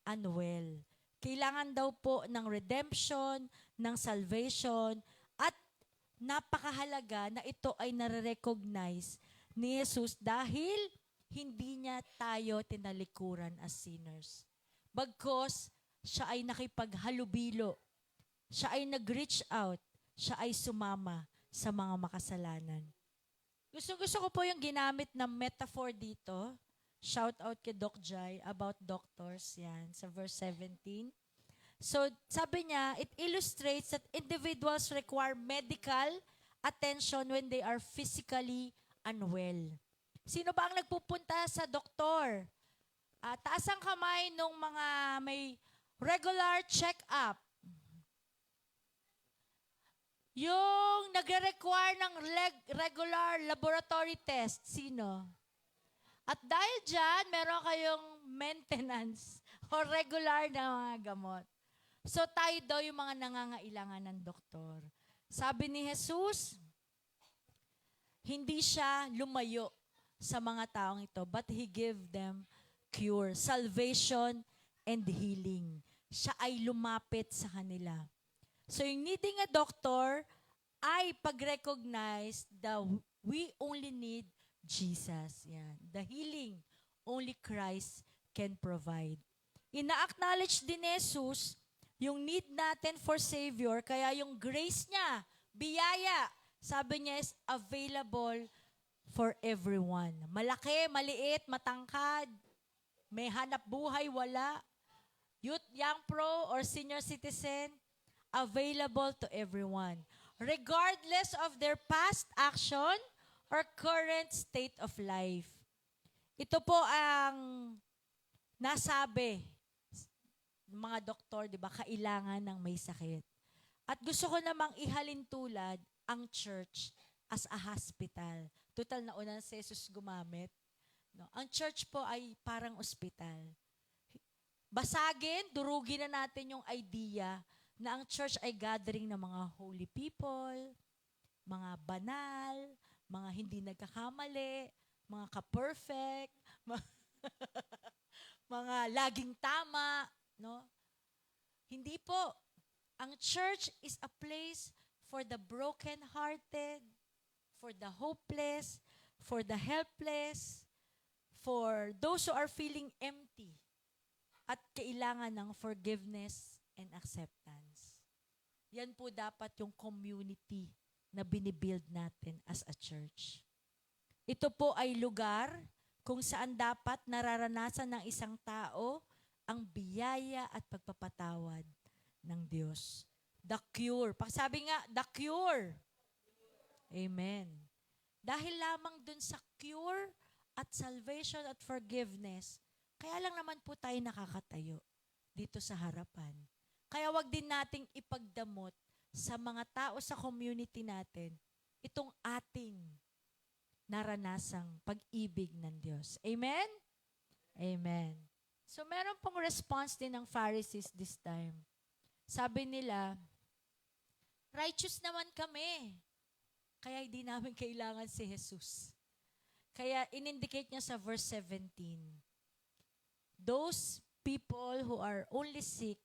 unwell. Kailangan daw po ng redemption, ng salvation, at napakahalaga na ito ay nare-recognize ni Jesus dahil hindi niya tayo tinalikuran as sinners. Bagkos, siya ay nakipaghalubilo. Siya ay nag-reach out. Siya ay sumama sa mga makasalanan. Gusto ko po yung ginamit na metaphor dito. Shout out kay Doc Jai about doctors. Yan, sa verse 17. So, sabi niya, it illustrates that individuals require medical attention when they are physically unwell. Sino ba ang nagpupunta sa doktor? Taas ang kamay nung mga may regular check-up. Yung nagre-require ng regular laboratory test, sino? At dahil dyan, meron kayong maintenance o regular na mga gamot. So tayo daw yung mga nangangailangan ng doktor. Sabi ni Jesus, hindi siya lumayo sa mga taong ito, but He gave them cure, salvation, and healing. Siya ay lumapit sa kanila. So yung needing a doctor ay pag-recognize that we only need Jesus. Yan. The healing, only Christ can provide. Ina-acknowledge din ni Jesus yung need natin for Savior, kaya yung grace niya, biyaya, sabi niya is available for everyone. Malaki, maliit, matangkad, may hanap buhay, wala. Youth, young pro, or senior citizen, available to everyone. Regardless of their past action or current state of life. Ito po ang nasabi ng mga doktor, di ba, kailangan ng may sakit. At gusto ko namang ihalin tulad ang church as a hospital. Total na una si Jesus gumamit. No? Ang church po ay parang ospital. Basagin, durugin na natin yung idea na ang church ay gathering ng mga holy people, mga banal, mga hindi nagkakamali, mga ka-perfect, mga laging tama, no? Hindi po. Ang church is a place for the broken-hearted, for the hopeless, for the helpless, for those who are feeling empty at kailangan ng forgiveness and acceptance. Yan po dapat yung community na binibuild natin as a church. Ito po ay lugar kung saan dapat nararanasan ng isang tao ang biyaya at pagpapatawad ng Diyos. The cure. Sabi nga, the cure. Amen. Dahil lamang dun sa cure at salvation at forgiveness, kaya lang naman po tayo nakakatayo dito sa harapan. Kaya wag din nating ipagdamot sa mga tao sa community natin itong ating naranasang pag-ibig ng Diyos. Amen? Amen. So meron pong response din ng Pharisees this time. Sabi nila, righteous naman kami. Kaya hindi namin kailangan si Jesus. Kaya in-indicate niya sa verse 17, those people who are only sick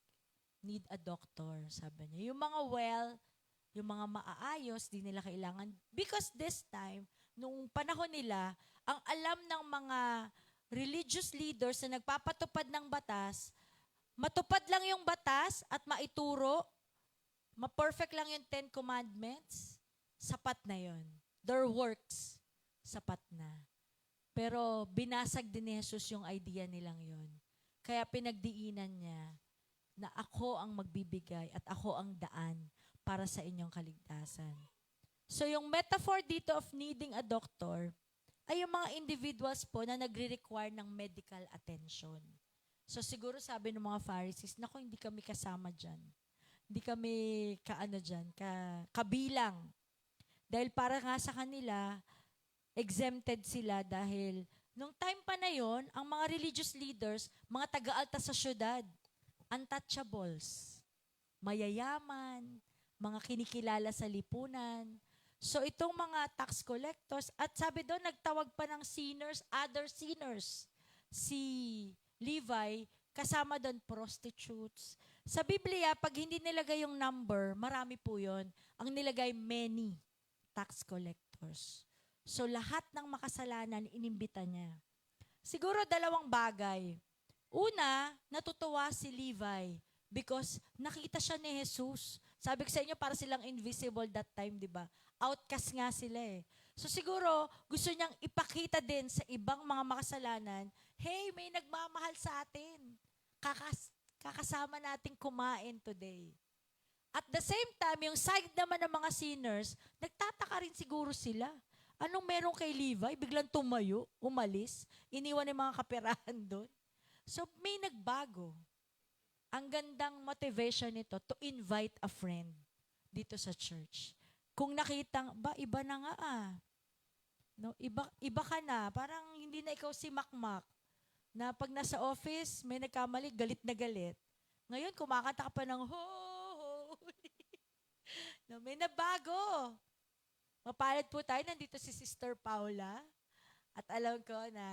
need a doctor, sabi niya. Yung mga well, yung mga maaayos, di nila kailangan. Because this time, nung panahon nila, ang alam ng mga religious leaders na nagpapatupad ng batas, matupad lang yung batas at maituro, ma-perfect lang yung 10 Commandments, sapat na yon. Their works, sapat na. Pero binasag din ni Jesus yung idea nilang yon. Kaya pinagdiinan niya na ako ang magbibigay at ako ang daan para sa inyong kaligtasan. So yung metaphor dito of needing a doctor ay yung mga individuals po na nagre-require ng medical attention. So siguro sabi ng mga Pharisees, naku, hindi kami kasama dyan. Hindi kami kabilang. Dahil para nga sa kanila, exempted sila dahil nung time pa na yon, ang mga religious leaders, mga taga-alta sa syudad, untouchables, mayayaman, mga kinikilala sa lipunan. So itong mga tax collectors, at sabi doon, nagtawag pa ng sinners, other sinners. Si Levi, kasama doon prostitutes. Sa Biblia, pag hindi nilagay yung number, marami po yun. Ang nilagay, many tax collectors. So lahat ng makasalanan, inimbita niya. Siguro dalawang bagay. Una, natutuwa si Levi because nakita siya ni Jesus. Sabi ko sa inyo, para silang invisible that time, di ba? Outcast nga sila eh. So siguro, gusto niyang ipakita din sa ibang mga makasalanan, hey, may nagmamahal sa atin. Kakasama nating kumain today. At the same time, yung side naman ng mga sinners, nagtataka rin siguro sila. Anong meron kay Levi? Biglang tumayo, umalis, iniwan yung mga kaperahan doon. So may nagbago. Ang gandang motivation nito to invite a friend dito sa church. Kung nakitang, iba na nga No, iba ka na. Parang hindi na ikaw si Makmak. Na pag nasa office, may nagkamali, galit na galit. Ngayon, kumakanta ka pa ng holy. No, may nabago. Mapalad po tayo. Nandito si Sister Paula. At alam ko na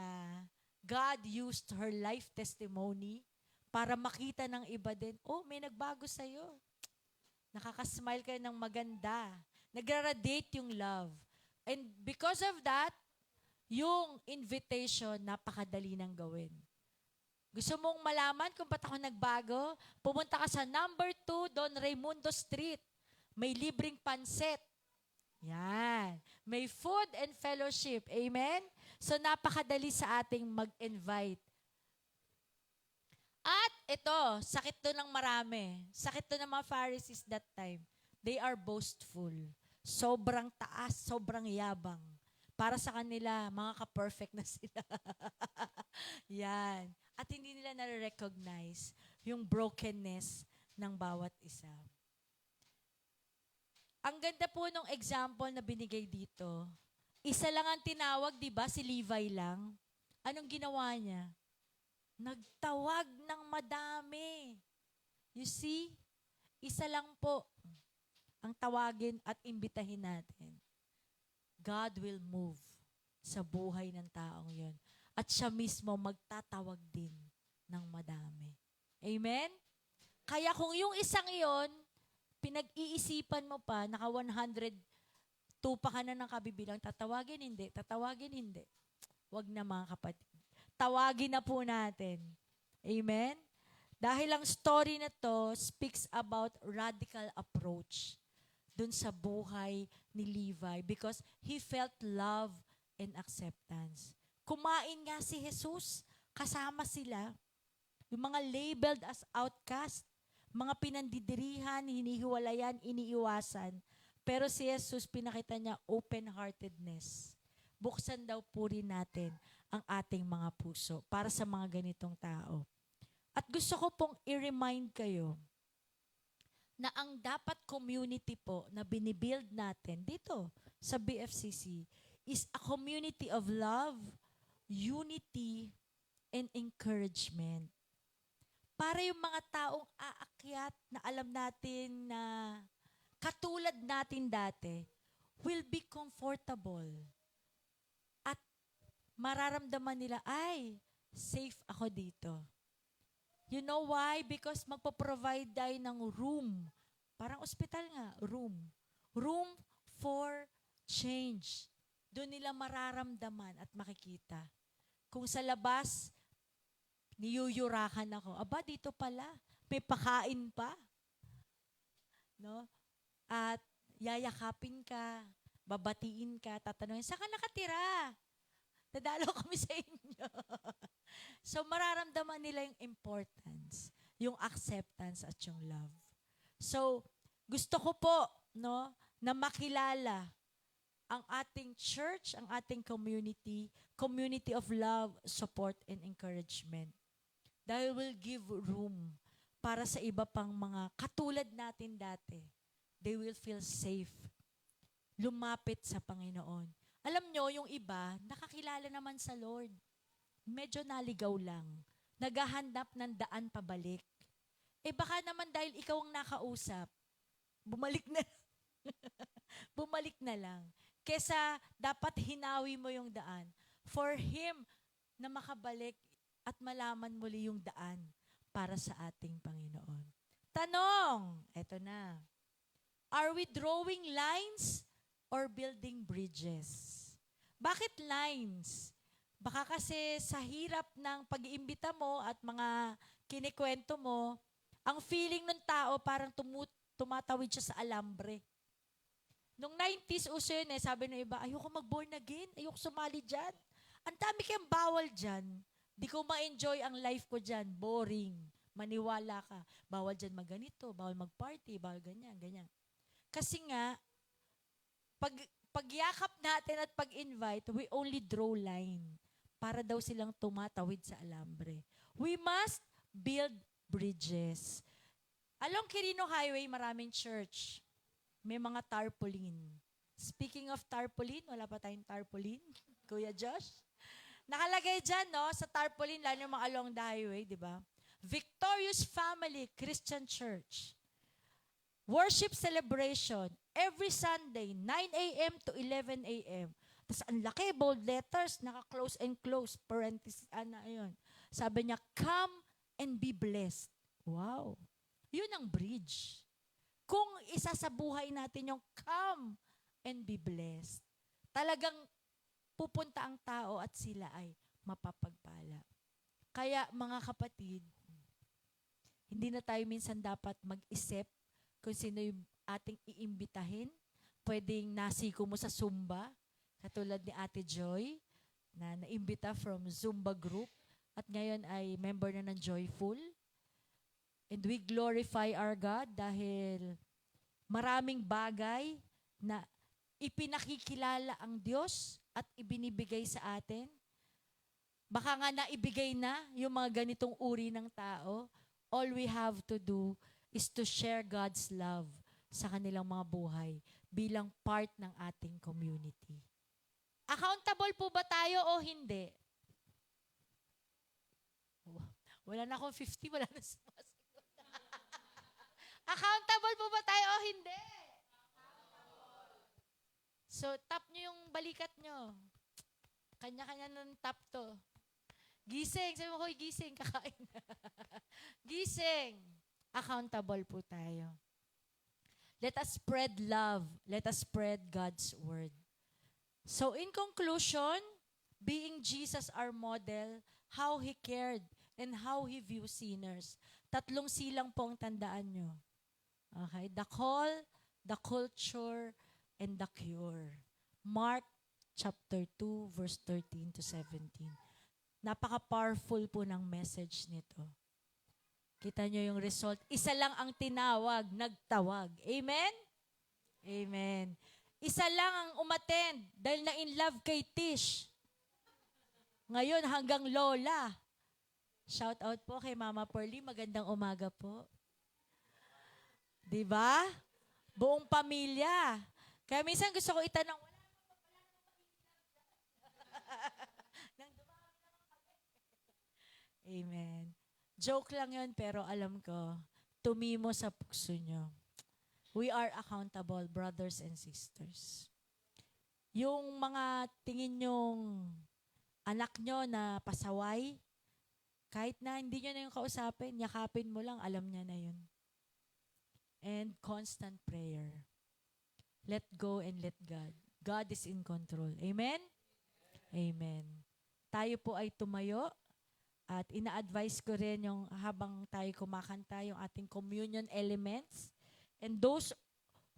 God used her life testimony para makita ng iba din, may nagbago sa'yo. Nakakasmile ka ng maganda. Nagra-radiate yung love. And because of that, yung invitation, napakadali nang gawin. Gusto mong malaman kung ba't ako nagbago? Pumunta ka sa number 2, Don Raimundo Street. May libreng pansit. Yan. May food and fellowship. Amen? So, napakadali sa ating mag-invite. At ito, sakit to ng marami. Sakit to ng mga Pharisees that time. They are boastful. Sobrang taas, sobrang yabang. Para sa kanila, mga ka-perfect na sila. Yan. At hindi nila na-recognize yung brokenness ng bawat isa. Ang ganda po nung example na binigay dito. Isa lang ang tinawag, di ba? Si Levi lang. Anong ginawa niya? Nagtawag ng madami. You see? Isa lang po ang tawagin at imbitahin natin. God will move sa buhay ng taong yon. At siya mismo magtatawag din ng madami. Amen? Kaya kung yung isang yon, pinag-iisipan mo pa, naka 102 pa ka na ng kabibilang, tatawagin hindi. Wag na mga kapatid. Tawagin na po natin. Amen? Dahil ang story na to speaks about radical approach dun sa buhay ni Levi because he felt love and acceptance. Kumain nga si Jesus, kasama sila. Yung mga labeled as outcast, mga pinandidirihan, hinihiwalayan, iniiwasan. Pero si Jesus, pinakita niya open-heartedness. Buksan daw po rin natin ang ating mga puso para sa mga ganitong tao. At gusto ko pong i-remind kayo na ang dapat community po na binibuild natin dito sa BFCC is a community of love, unity, and encouragement. Para yung mga taong aakyat na alam natin na katulad natin dati will be comfortable. At mararamdaman nila, ay, safe ako dito. You know why? Because magpo-provide tayo ng room. Parang ospital nga, room. Room for change. Doon nila mararamdaman at makikita. Kung sa labas, niyuyurakan ako. Aba, dito pala. May pakain pa. No? At yayakapin ka, babatiin ka, tatanungin, saan ka nakatira? Dadalo kami sa inyo. So, mararamdaman nila yung importance, yung acceptance at yung love. So, gusto ko po, no, na makilala ang ating church, ang ating community, community of love, support, and encouragement. Dahil will give room para sa iba pang mga katulad natin dati. They will feel safe. Lumapit sa Panginoon. Alam nyo, yung iba, nakakilala naman sa Lord. Medyo naligaw lang. Naghahanap ng daan pabalik. Baka naman dahil ikaw ang nakausap, bumalik na bumalik na lang. Kesa dapat hinawi mo yung daan. For Him na makabalik at malaman muli yung daan para sa ating Panginoon. Tanong, eto na. Are we drawing lines or building bridges? Bakit lines? Baka kasi sa hirap ng pag-iimbita mo at mga kinikwento mo, ang feeling ng tao parang tumatawid siya sa alambre. Nung 90s, uso yun sabi ng iba, ayoko mag-born again, ayoko sumali dyan. Ang dami kayang bawal dyan. Di ko ma-enjoy ang life ko dyan. Boring. Maniwala ka. Bawal dyan magganito, bawal mag-party, bawal ganyan, ganyan. Kasi nga, pagyakap natin at pag-invite, we only draw line para daw silang tumatawid sa alambre. We must build bridges. Along Quirino Highway, maraming church. May mga tarpaulin. Speaking of tarpaulin, wala pa tayong tarpaulin? Kuya Josh? Nakalagay dyan, no? Sa tarpaulin, lalo yung mga along the highway, di ba? Victorious Family Christian Church. Worship celebration. Every Sunday, 9 a.m. to 11 a.m. Tapos ang laki, bold letters, naka-close and close, parenthesis, ayun. Sabi niya, come and be blessed. Wow. Yun ang bridge. Kung isa sa buhay natin yung come and be blessed, talagang pupunta ang tao at sila ay mapapagpala. Kaya mga kapatid, hindi na tayo minsan dapat mag-isip kung sino yung ating iimbitahin. Pwedeng nasiko mo sa Zumba, katulad ni Ate Joy, na naimbita from Zumba group, at ngayon ay member na ng Joyful. And we glorify our God dahil maraming bagay na ipinakikilala ang Diyos at ibinibigay sa atin. Baka nga naibigay na yung mga ganitong uri ng tao. All we have to do is to share God's love sa kanilang mga buhay bilang part ng ating community. Accountable po ba tayo o hindi? Wala na akong 50, wala na sumasagot. Accountable po ba tayo o hindi? So, tap nyo yung balikat nyo. Kanya-kanya ng tap to. Gising. Sabi mo, hoy, gising. Kakain na. Gising. Accountable po tayo. Let us spread love. Let us spread God's word. So, in conclusion, being Jesus our model, how He cared and how He views sinners. Tatlong silang po ang tandaan nyo. Okay? The call, the culture, and the cure. Mark chapter 2, verse 13 to 17. Napaka-powerful po ng message nito. Kita nyo yung result. Isa lang ang tinawag, nagtawag. Amen? Amen. Isa lang ang umattend dahil na in love kay Tish. Ngayon hanggang Lola. Shout out po kay Mama Pearly. Magandang umaga po. Diba? Buong pamilya. Kaya minsan gusto ko itanong, Amen. Joke lang yun, pero alam ko, tumimo sa puso nyo. We are accountable, brothers and sisters. Yung mga tingin nyong anak nyo na pasaway, kahit na hindi nyo na yung kausapin, yakapin mo lang, alam niya na yun. And constant prayer. Let go and let God. God is in control. Amen? Amen. Tayo po ay tumayo at ina-advise ko rin yung habang tayo kumakanta yung ating communion elements. And those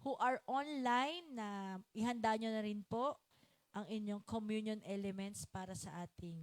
who are online na ihanda nyo na rin po ang inyong communion elements para sa ating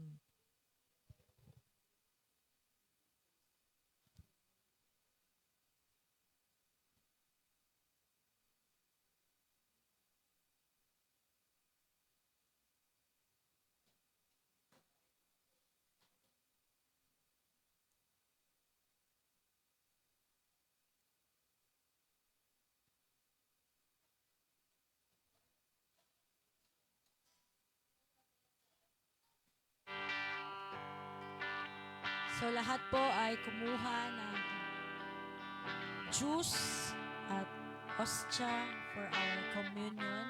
So lahat po ay kumuha ng juice at hostya for our communion.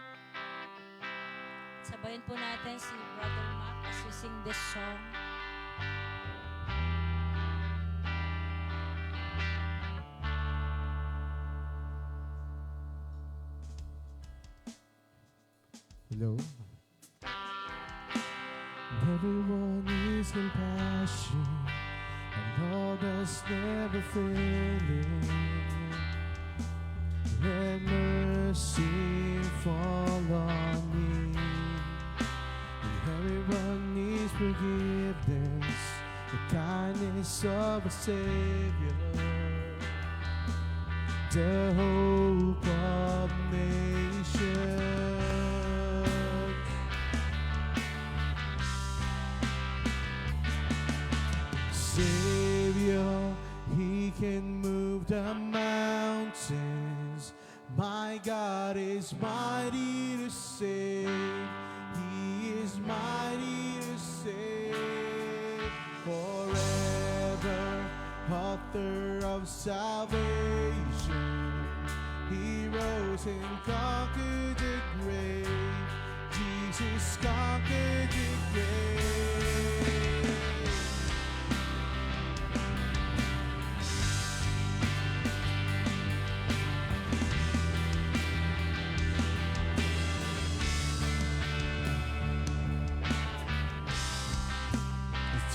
Sabayan po natin si Brother Mac as we sing this song. Hello? Everyone needs compassion, and all that's never failing. Let mercy fall on me. Everyone needs forgiveness, the kindness of a Savior, the hope of nations. Savior, He can move the mountains. My God is mighty to save. He is mighty to save. Forever, author of salvation. He rose and conquered the grave. Jesus conquered the grave.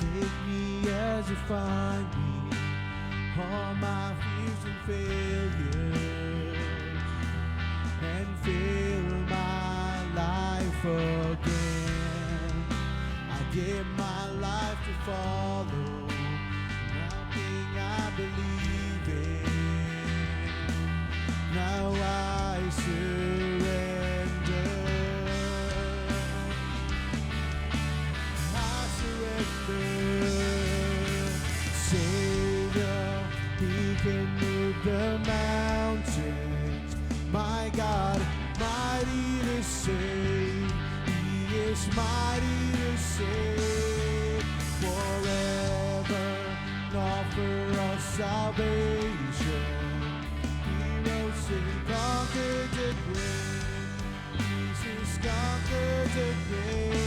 Take me as you find me, all my fears and failures, and fill my life again. I give my life to follow, nothing I believe in. Now I surrender. Savior, He can move the mountains. My God, mighty to save. He is mighty to save. Forever, an offer of salvation. He rose and conquered the grave. Jesus conquered the grave.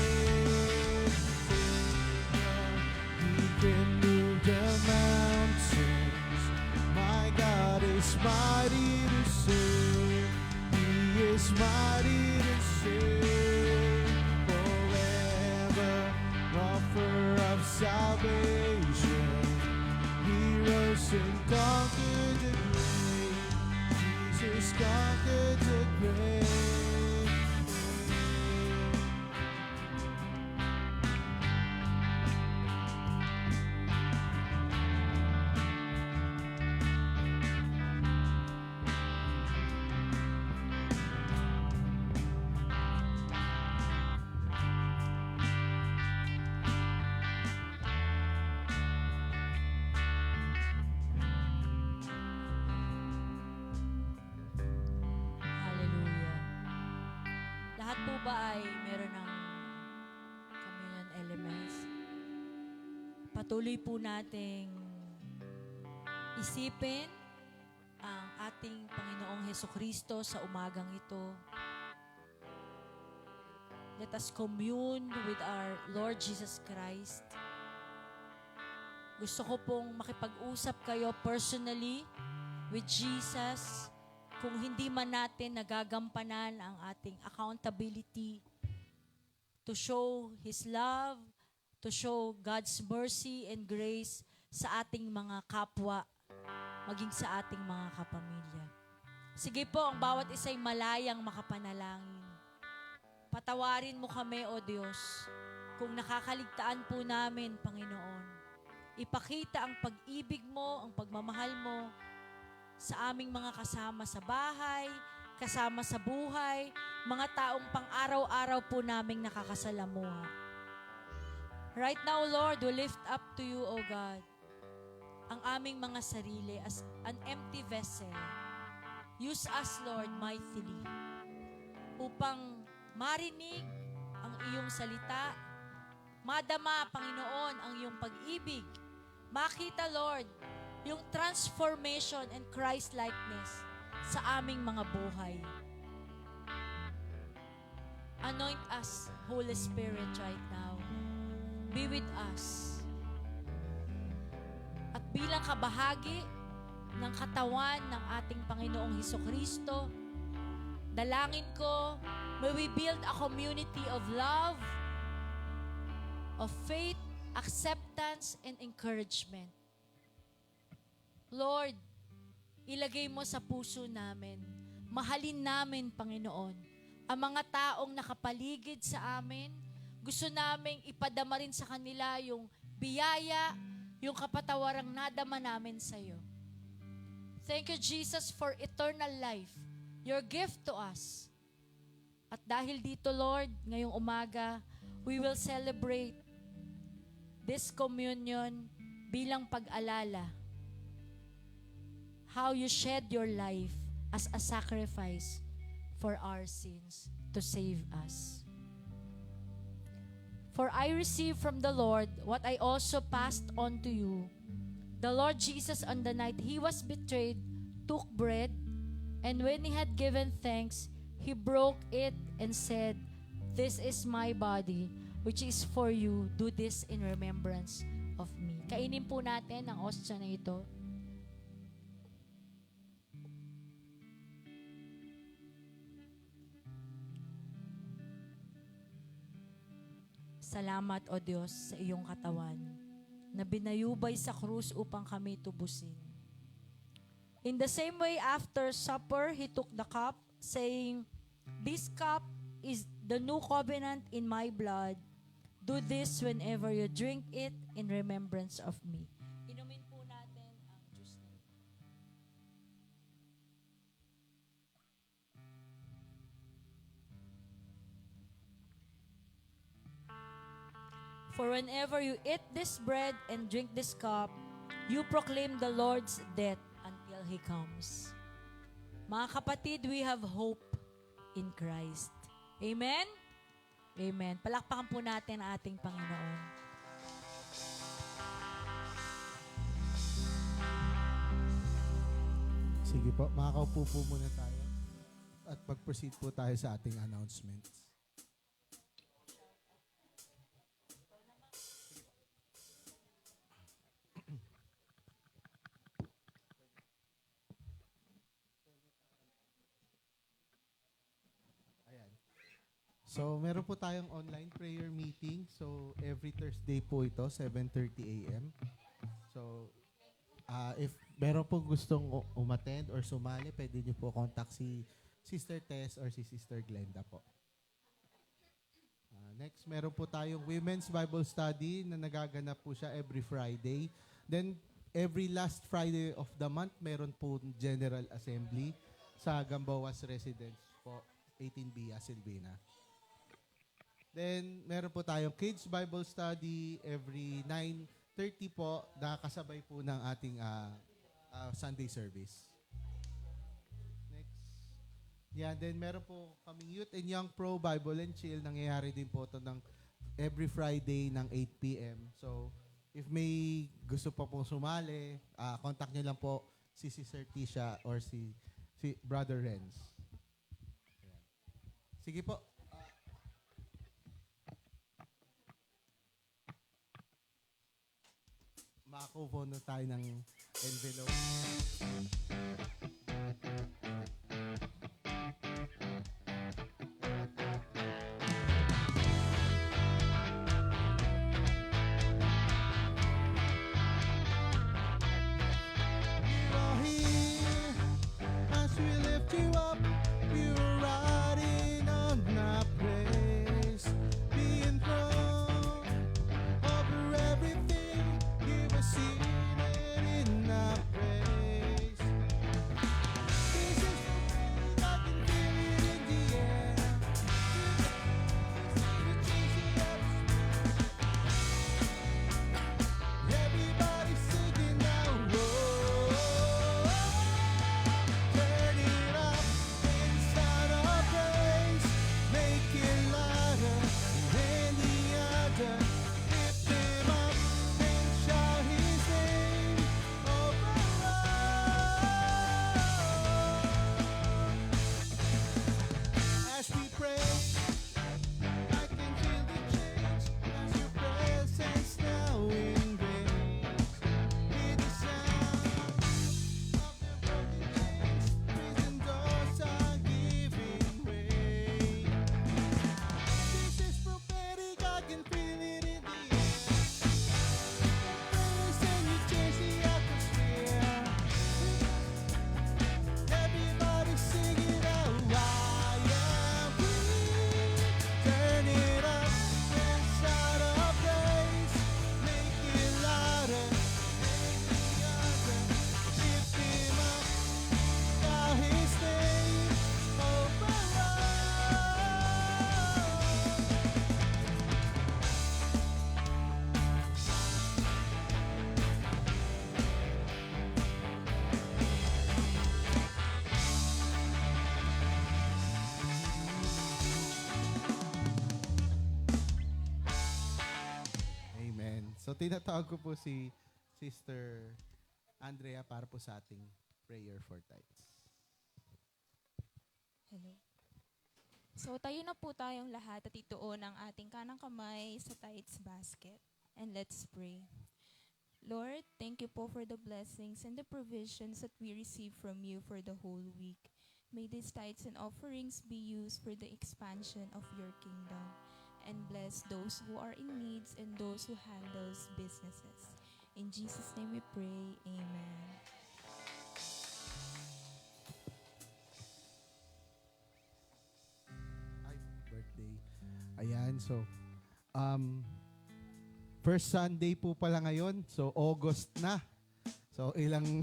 Can move the mountains. My God is mighty to save. He is mighty to save. Forever, offer of salvation. He rose and conquered the grave. Jesus conquered the grave. Hallelujah. Lahat po ba ay meron ng communion elements? Patuloy po nating isipin ang ating Panginoong Hesukristo sa umagang ito. Let us commune with our Lord Jesus Christ. Gusto ko pong makipag-usap kayo personally with Jesus. Kung hindi man natin nagagampanan ang ating accountability to show His love, to show God's mercy and grace sa ating mga kapwa, maging sa ating mga kapamilya. Sige po, ang bawat isa'y malayang makapanalangin. Patawarin mo kami, O Diyos, kung nakakaligtaan po namin, Panginoon. Ipakita ang pag-ibig mo, ang pagmamahal mo sa aming mga kasama sa bahay, kasama sa buhay, mga taong pang-araw-araw po naming nakakasalamuha. Right now, Lord, we lift up to you, O God, ang aming mga sarili as an empty vessel. Use us, Lord, mightily, upang marinig ang iyong salita, madama, Panginoon, ang iyong pag-ibig, makita, Lord, yung transformation and Christ-likeness sa aming mga buhay. Anoint us, Holy Spirit, right now. Be with us. At bilang kabahagi ng katawan ng ating Panginoong Hesukristo, dalangin ko, may we build a community of love, of faith, acceptance, and encouragement. Lord, ilagay mo sa puso namin, mahalin namin, Panginoon, ang mga taong nakapaligid sa amin. Gusto naming ipadama rin sa kanila yung biyaya, yung kapatawarang nadama namin sa iyo. Thank you, Jesus, for eternal life, your gift to us. At dahil dito, Lord, ngayong umaga, we will celebrate this communion bilang pag-alala how you shed your life as a sacrifice for our sins to save us. For I received from the Lord what I also passed on to you. The Lord Jesus, on the night he was betrayed, took bread, and when he had given thanks, he broke it and said, "This is my body, which is for you. Do this in remembrance of me." Kainin po natin ang ostya na ito. Salamat, O Diyos, sa iyong katawan na binayubay sa krus upang kami tubusin. In the same way, after supper, he took the cup, saying, "This cup is the new covenant in my blood. Do this whenever you drink it in remembrance of me." Inumin po natin ang juice na ito. For whenever you eat this bread and drink this cup, you proclaim the Lord's death until He comes. Mga kapatid, we have hope in Christ. Amen? Amen. Palakpakan po natin ang ating Panginoon. Sige po, makakaupo po muna tayo at mag-proceed po tayo sa ating announcements. So, meron po tayong online prayer meeting. So, every Thursday po ito, 7:30 a.m. So, if meron po gustong umattend or sumali, pwede niyo po contact si Sister Tess or si Sister Glenda po. Next, meron po tayong Women's Bible Study na nagaganap po siya every Friday. Then, every last Friday of the month, meron po General Assembly sa Gamboas Residence po, 18B, Silvina. Then, meron po tayong Kids Bible Study every 9:30 po, nakakasabay po ng ating Sunday service. Next. Yan, then meron po kaming Youth and Young Pro Bible and Chill. Nangyayari din po ito ng every Friday ng 8 p.m. So, if may gusto pa pong sumali, contact nyo lang po si Sister Tisha or si Brother Renz. Ayan. Sige po. Makakuha na tayo ng envelope. You are here as we lift you up. You are riding on our praise. Be enthroned over everything. You are seated in our praise. we pray. I can feel the change as your presence now invades. Hear the sound of the broken chains. Prison doors are giving way. This is prophetic, I can feel it in the air. Praise and you change the atmosphere. Everybody sing it out. Why am we? Turn it up and shout our praise. Make it louder, make it harder. Lift him up, bow his name over us. Amen. So tinatawag ko po si Sister Andrea para po sa ating prayer for tithes. Hello. So, tayo na po tayong lahat at ituon ang ating kanang kamay sa tithes basket. And let's pray. Lord, thank you po for the blessings and the provisions that we receive from you for the whole week. May these tithes and offerings be used for the expansion of your kingdom. And bless those who are in needs and those who handles businesses. In Jesus' name we pray. Amen. Ay, birthday. Ayan, so, first Sunday po pala ngayon, so August na. So, ilang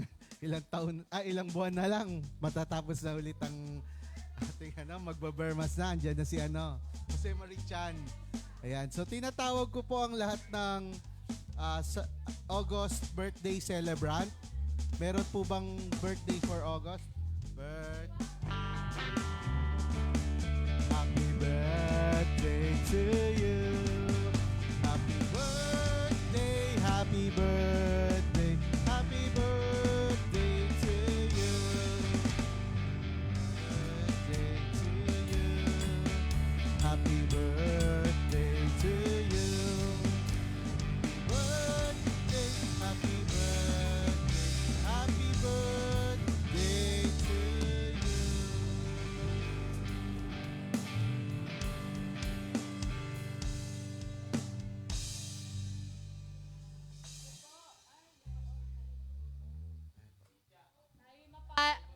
buwan na lang, matatapos na ulit ang ating magbabermas na. Andiyan na si Jose Marichan. Ayan, so tinatawag ko po ang lahat ng sa August birthday celebrant. Meron po bang birthday for August? Happy birthday to you. Happy birthday, happy birthday, happy birthday to you. Birthday to you. Happy birthday to you. Birthday, happy birthday, happy birthday to you.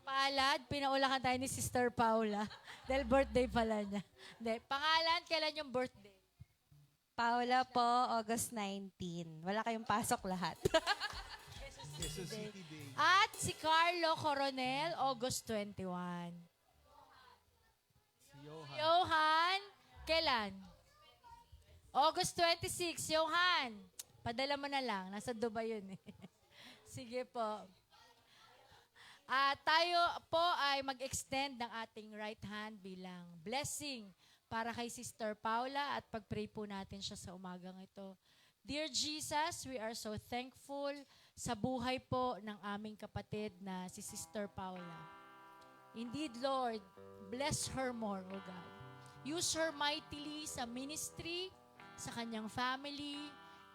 Paalad, pinaulakan tayo ni Sister Paula. Dahil birthday pala niya. Hindi, pangalan, kailan yung birthday? Paula po, August 19. Wala kayong pasok lahat. Jesus City Day. At si Carlo Coronel, August 21. Si Johan. Johan, kailan? August 26. Johan, padala mo na lang. Nasa Dubai yun eh. Sige po. Tayo po ay mag-extend ng ating right hand bilang blessing para kay Sister Paula at pag-pray po natin siya sa umagang ito. Dear Jesus, we are so thankful sa buhay po ng aming kapatid na si Sister Paula. Indeed, Lord, bless her more, O God. Use her mightily sa ministry, sa kanyang family.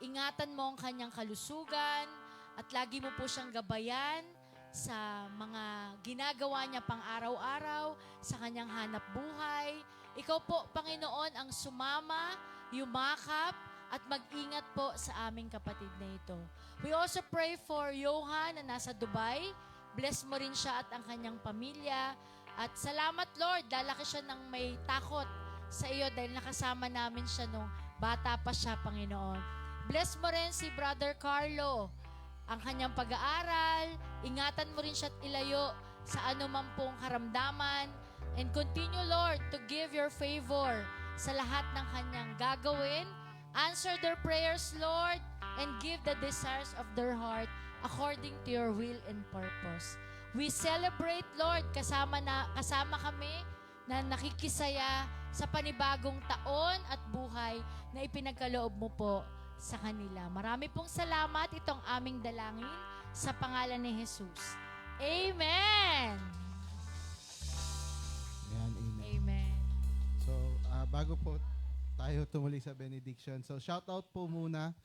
Ingatan mo ang kanyang kalusugan at lagi mo po siyang gabayan sa mga ginagawa niya pang araw-araw, sa kanyang hanap buhay. Ikaw po, Panginoon, ang sumama, yumakap, at mag-ingat po sa aming kapatid na ito. We also pray for Johan na nasa Dubai. Bless mo rin siya at ang kanyang pamilya. At salamat, Lord, lalaki siya ng may takot sa iyo dahil nakasama namin siya nung bata pa siya, Panginoon. Bless mo rin si Brother Carlo, ang kanyang pag-aaral. Ingatan mo rin siya at ilayo sa anuman pong karamdaman. And continue, Lord, to give your favor sa lahat ng kanyang gagawin. Answer their prayers, Lord, and give the desires of their heart according to your will and purpose. We celebrate, Lord, kasama kami na nakikisaya sa panibagong taon at buhay na ipinagkaloob mo po sa kanila. Marami pong salamat, itong aming dalangin sa pangalan ni Jesus. Amen! Ayan, amen. Amen. bago po tayo tumuloy sa benediction. So, shout out po muna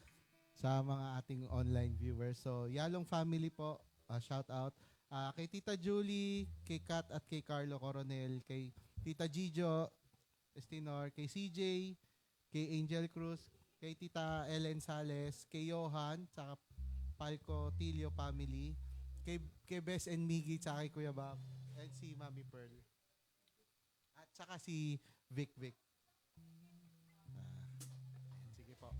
sa mga ating online viewers. So, Yalong family po, shout out. Kay Tita Julie, kay Kat at kay Carlo Coronel, kay Tita Gijo Estinor, kay CJ, kay Angel Cruz, kay Tita Ellen Sales, kay Johan, saka Palco Tilio family, kay Bess and Miggy, saka kay Kuya Bob, and si Mami Pearl. At saka si Vic Vic. Sige po.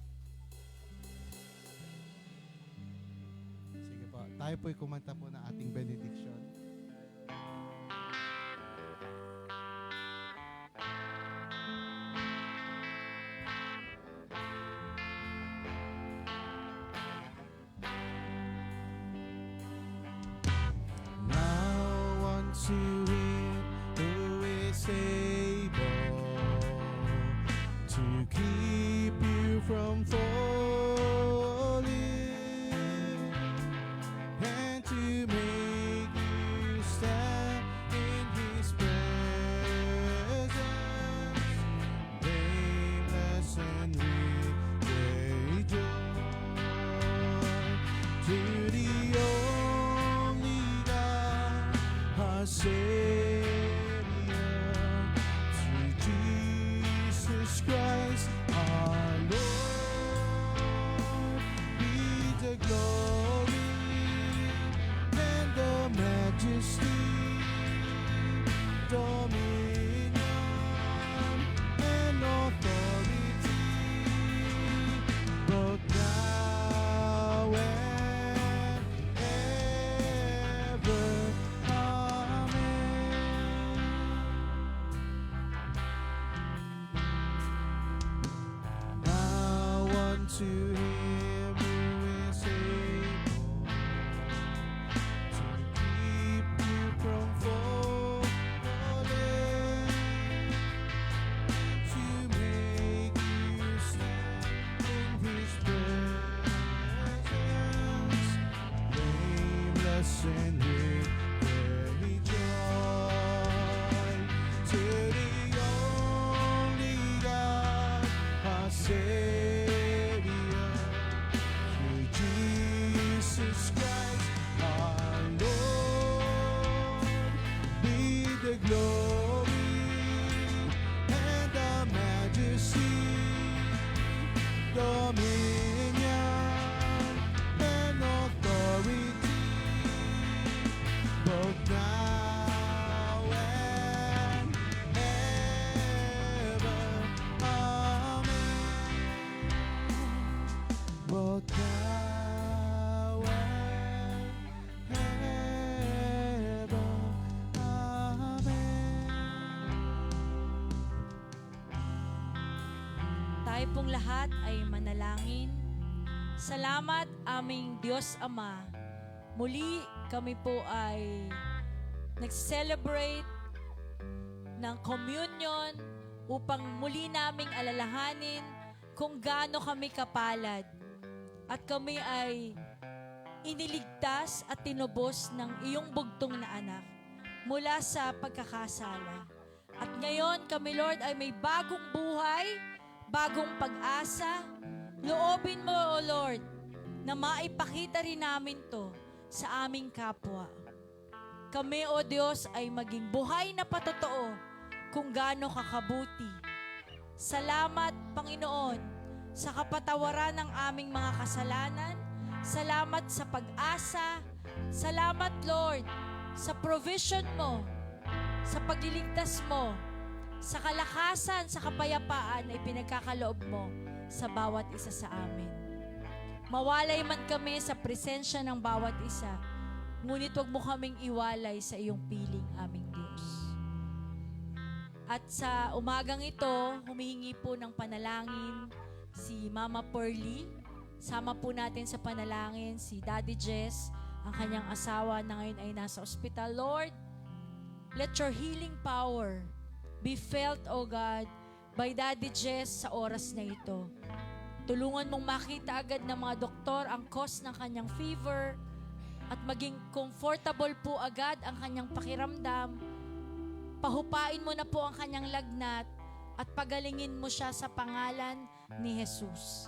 Sige po. Tayo po'y kumanta po ng ating benediction. Now unto him who is able to keep you from falling and to make you stand in his presence, blameless and with great joy, to the only God, our Savior, to Jesus Christ, our Lord, be the glory and the majesty, dominion and authority, both now and ever. Amen. Now unto him who is able to keep you from falling, to make you stand in his presence, blameless and with great joy, to the only God, our Savior, through Jesus Christ, our Lord, be the glory and the majesty, dominion and authority, both now and ever. Amen. Both now and ever. Amen. Tayo pong lahat ay manalangin. Salamat aming Diyos Ama. Muli kami po ay nag-celebrate ng communion upang muli naming alalahanin kung gaano kami kapalad. At kami ay iniligtas at tinubos ng iyong bugtong na anak mula sa pagkakasala. At ngayon kami, Lord, ay may bagong buhay, bagong pag-asa. Loobin mo, O Lord, na maipakita rin namin to sa aming kapwa. Kami, O Diyos, ay maging buhay na patotoo kung gaano kakabuti. Salamat, Panginoon, sa kapatawaran ng aming mga kasalanan. Salamat sa pag-asa. Salamat, Lord, sa provision mo, sa pagliligtas mo, sa kalakasan, sa kapayapaan ay pinagkakaloob mo sa bawat isa sa amin. Mawalay man kami sa presensya ng bawat isa, ngunit huwag mo kaming iwalay sa iyong piling, aming Diyos. At sa umagang ito, humihingi po ng panalangin si Mama Pearly. Sama po natin sa panalangin si Daddy Jess, ang kanyang asawa na ngayon ay nasa ospital. Lord, let your healing power be felt, O God, by Daddy Jess sa oras na ito. Tulungan mong makita agad ng mga doktor ang cause ng kanyang fever at maging comfortable po agad ang kanyang pakiramdam. Pahupain mo na po ang kanyang lagnat at pagalingin mo siya sa pangalan ni Jesus.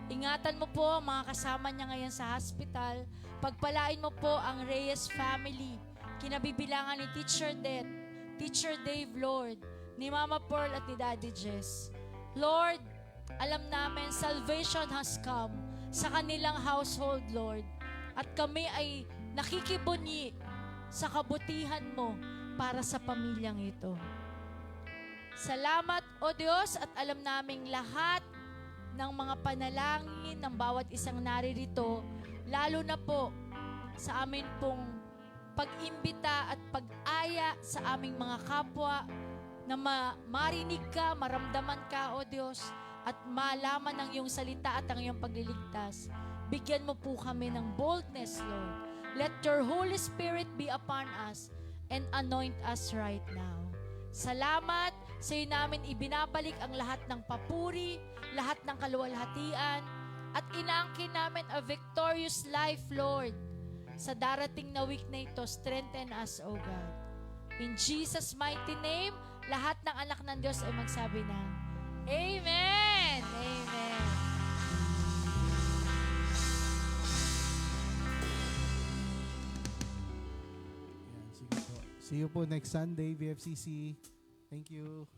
Ingatan mo po ang mga kasama niya ngayon sa hospital. Pagpalain mo po ang Reyes family, kinabibilangan ni Teacher Det, Teacher Dave, Lord, ni Mama Pearl at ni Daddy Jess. Lord, alam namin salvation has come sa kanilang household, Lord. At kami ay nakikibunyi sa kabutihan mo para sa pamilyang ito. Salamat, O Diyos, at alam naming lahat ng mga panalangin ng bawat isang naririto, lalo na po sa amin pong pag-imbita at pag-aya sa aming mga kapwa na marinig ka, maramdaman ka, O Diyos, at malaman ang iyong salita at ang iyong pagliligtas. Bigyan mo po kami ng boldness, Lord. Let your Holy Spirit be upon us and anoint us right now. Salamat, sa iyo namin ibinabalik ang lahat ng papuri, lahat ng kaluwalhatian, at inaangkin namin a victorious life, Lord. Sa darating na week na ito, strengthen us, O God. In Jesus' mighty name, lahat ng anak ng Diyos ay magsabi ng Amen! Amen! Yan, sige po. See you po next Sunday, BFCC. Thank you.